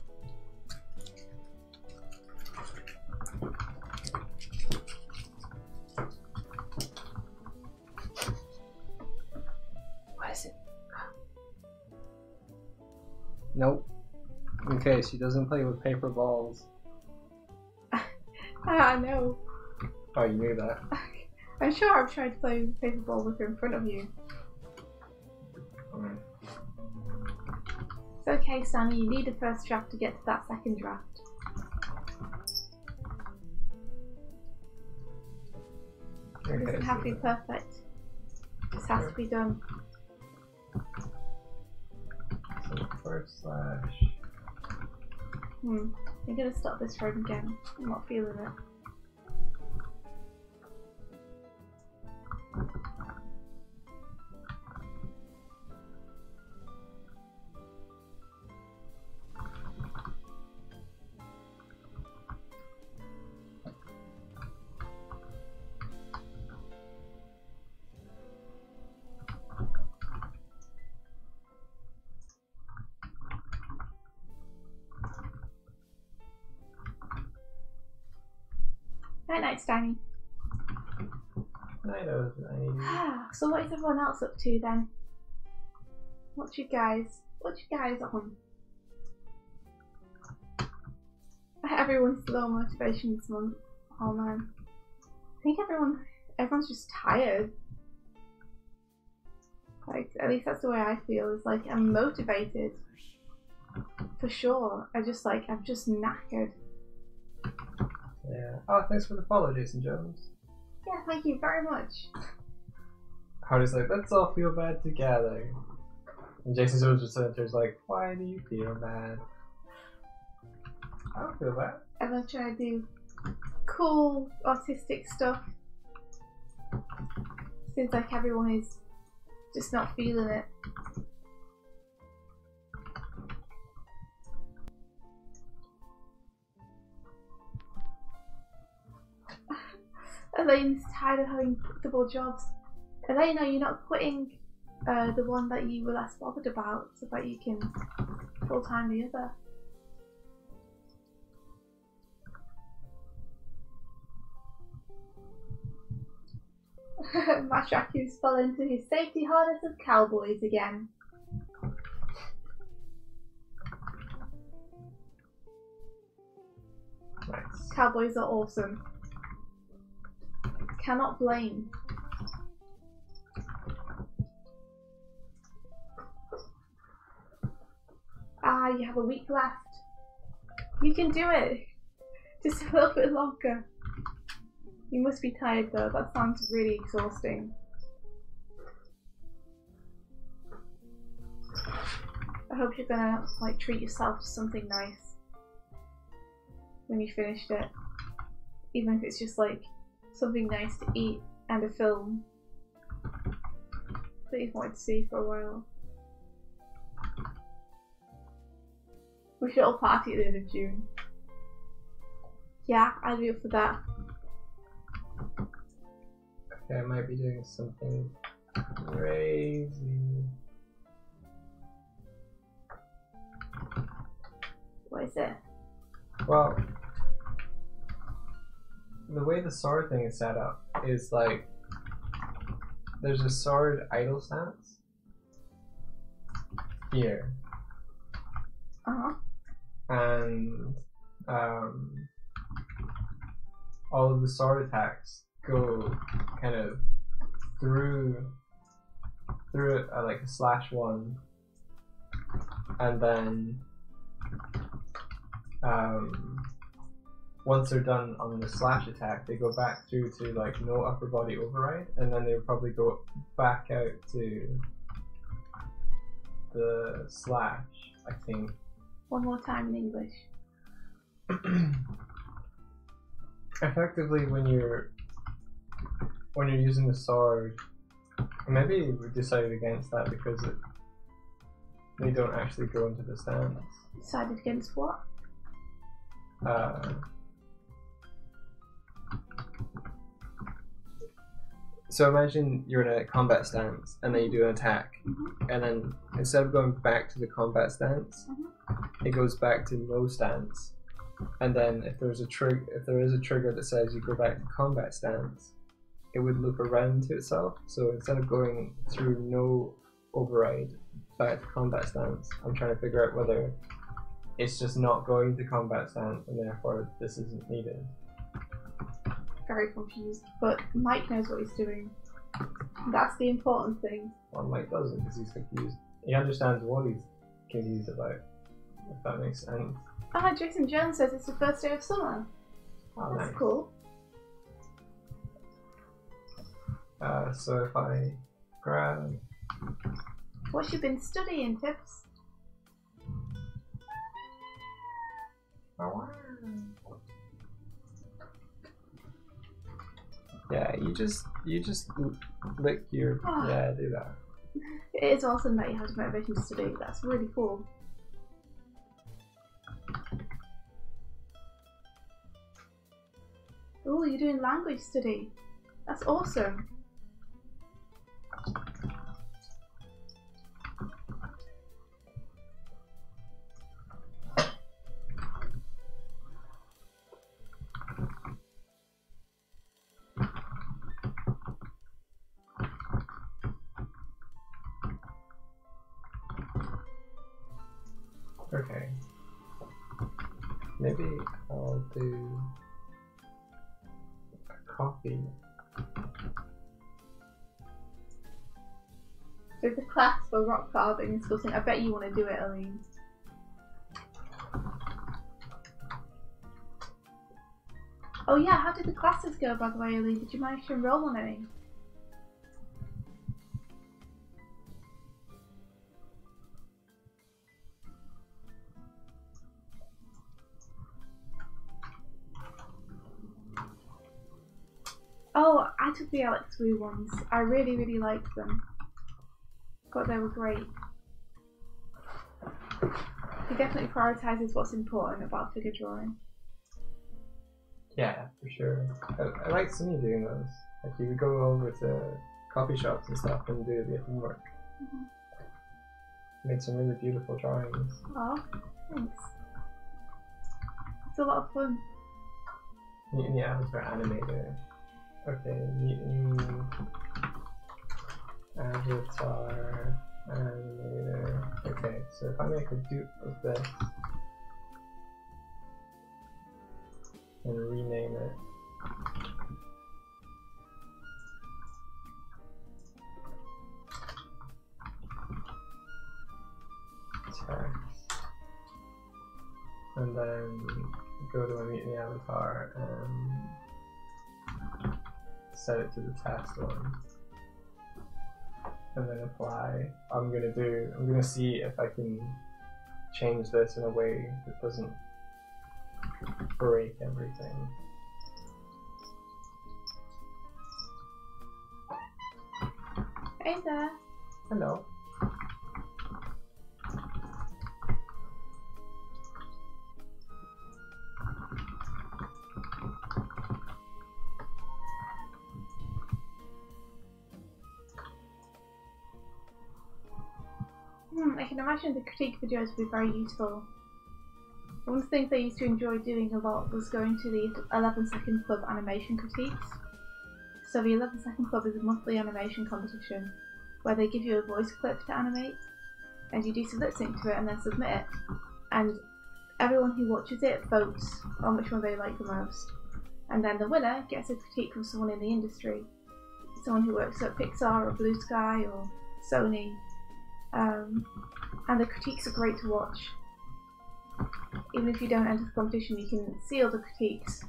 What is it? Nope. Okay, she doesn't play with paper balls. Ah, no. Oh, you knew that. I'm sure I've tried to play with paper ball with her in front of you. Mm. It's okay, Sunny. You need a first draft to get to that second draft. It doesn't have to be perfect. It just has to be done. So first slash. I'm gonna start this road again. I'm not feeling it. Night, Steiny. So what is everyone else up to then? What you guys on? Everyone's low motivation this month. Oh man. I think everyone's just tired. Like, at least that's the way I feel. It's like I'm motivated. For sure. I'm just knackered. Yeah. Oh, thanks for the follow, Jason Jones. Yeah, thank you very much. Hardy's like, let's all feel bad together. And Jason Jones just enters like, why do you feel bad? I don't feel bad. I'm gonna try to do cool artistic stuff. Seems like everyone is just not feeling it. Elaine's tired of having double jobs. Elaine, are you not quitting the one that you were less bothered about so that you can full-time the other? Mashaku's fell into his safety harness of cowboys again. Nice. Cowboys are awesome. Cannot blame. Ah, you have a week left. You can do it. Just a little bit longer. You must be tired though. That sounds really exhausting. I hope you're gonna like treat yourself to something nice when you finished it. Even if it's just like something nice to eat and a film that you've wanted to see for a while. We should all party at the end of June. Yeah, I'd be up for that. Okay, I might be doing something crazy. What is it? Well, the way the sword thing is set up is like there's a sword idle stance here, and all of the sword attacks go kind of through it like a /1, and then once they're done on the slash attack, they go back through to like no upper body override, and then they'll probably go back out to the slash, I think. One more time in English. Effectively, when you're using the sword, maybe we decided against that because they don't actually go into the stance. Decided against what? So imagine you're in a combat stance and then you do an attack, and then instead of going back to the combat stance, it goes back to no stance. And then if there is a trigger that says you go back to combat stance, it would loop around to itself. So instead of going through no override back to combat stance, I'm trying to figure out whether it's just not going to combat stance and therefore this isn't needed. Very confused, but Mike knows what he's doing. That's the important thing. Well, Mike doesn't because he's confused. He understands what he's confused about, if that makes sense. Jason Jones says it's the first day of summer. Oh, That's nice. cool. So if I grab... What you been studying, Tips? Yeah, you just lick your... Yeah, do that. It is awesome that you have the motivation to study. That's really cool. Oh, you're doing language study. That's awesome. Okay. Maybe I'll do a copy. So the class for rock carving and sculpting, I bet you want to do it, Aline. Oh yeah, how did the classes go, by the way, Aline? Did you manage to enroll on any? Oh, I took the Alex Wu ones. I really, really liked them. Thought they were great. He definitely prioritises what's important about figure drawing. Yeah, for sure. I like seeing you doing those. Like you would go over to coffee shops and stuff and do the homework. Made some really beautiful drawings. Oh, thanks. It's a lot of fun. Yeah, it's for animator. Okay, new avatar animator. Okay, so if I make a dupe of this and rename it. Text. And then go to my Mutiny avatar and set it to the test one. And then apply. I'm gonna see if I can change this in a way that doesn't break everything. Hey there. Hello. I can imagine the critique videos would be very useful. One of the things I used to enjoy doing a lot was going to the 11-second club animation critiques. So the 11-second club is a monthly animation competition where they give you a voice clip to animate, and you do some lip sync to it and then submit it. And everyone who watches it votes on which one they like the most. And then the winner gets a critique from someone in the industry. Someone who works at Pixar or Blue Sky or Sony. And the critiques are great to watch. Even if you don't enter the competition, you can see all the critiques.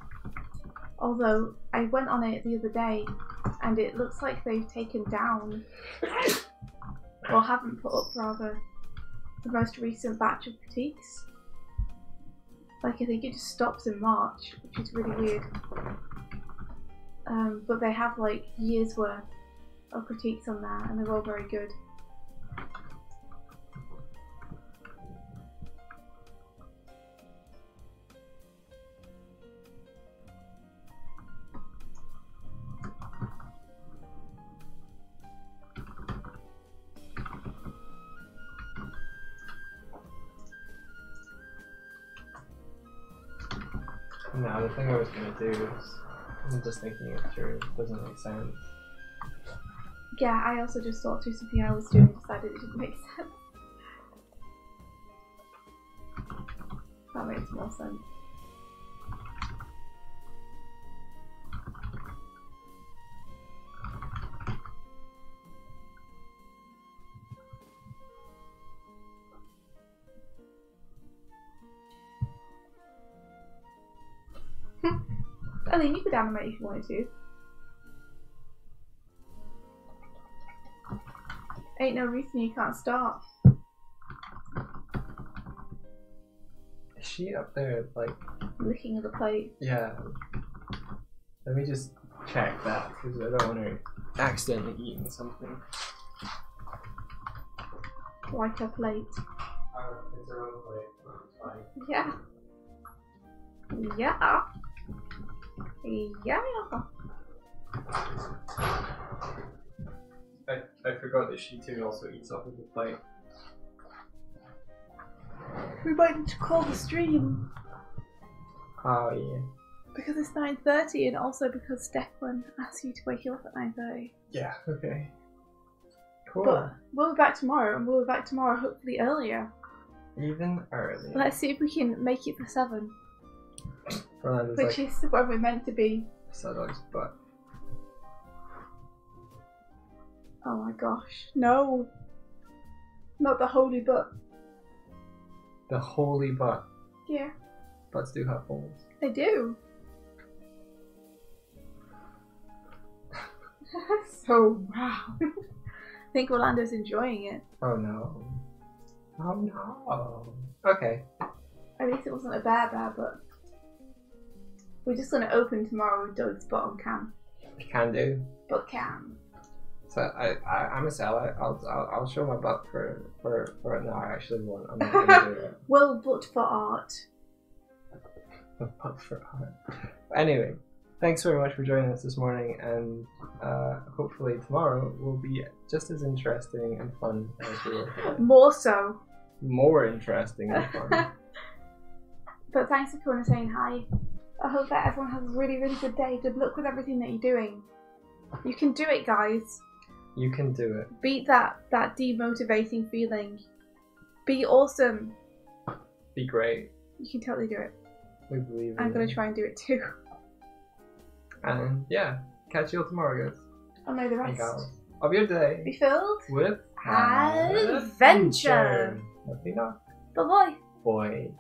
Although, I went on it the other day, and it looks like they've taken down, or haven't put up rather, the most recent batch of critiques. Like, I think it just stops in March, which is really weird. But they have like years worth of critiques on there, and they're all very good. No, the thing I was going to do is, I'm just thinking it through, it doesn't make sense. Yeah, I also just thought through something I was doing and decided it didn't make sense. That makes more sense. I mean, you could animate if you wanted to. Ain't no reason you can't start. Is she up there, like... Licking at the plate. Yeah. Let me just check that, because I don't want her accidentally eating something. Like a plate. It's her own plate, it's fine. Yeah. Yeah. Yeah. I forgot that she too also eats off of the plate. We might need to call the stream. Oh yeah. Because it's 9:30 and also because Declan asked you to wake you up at 9:30. Yeah, okay. Cool. But we'll be back tomorrow, and we'll be back tomorrow hopefully earlier. Even earlier. Let's see if we can make it for 7. Which like is where we're meant to be. Doig's butt. Oh my gosh. No. Not the holy butt. The holy butt. Yeah. Butts do have holes. They do. So wow. I think Orlando's enjoying it. Oh no. Oh no. Okay. At least it wasn't a bear, but we're just gonna open tomorrow with Doig's butt on cam. Can do. Butt cam. So I'm a seller. I'll show my butt for no, I actually won't. I'm not gonna do it. Well, butt for art. My butt for art. Anyway, thanks very much for joining us this morning, and hopefully tomorrow will be just as interesting and fun as we were today. More so. More interesting and fun. But thanks for coming and saying hi. I hope that everyone has a really, really good day. Good luck with everything that you're doing. You can do it, guys. You can do it. Beat that demotivating feeling. Be awesome. Be great. You can totally do it. We believe in I'm going you. to try and do it too. And yeah, catch you all tomorrow, guys. Oh no, the And rest. gals. Of your day. Be filled With adventure. Let me know. Bye bye. Boy.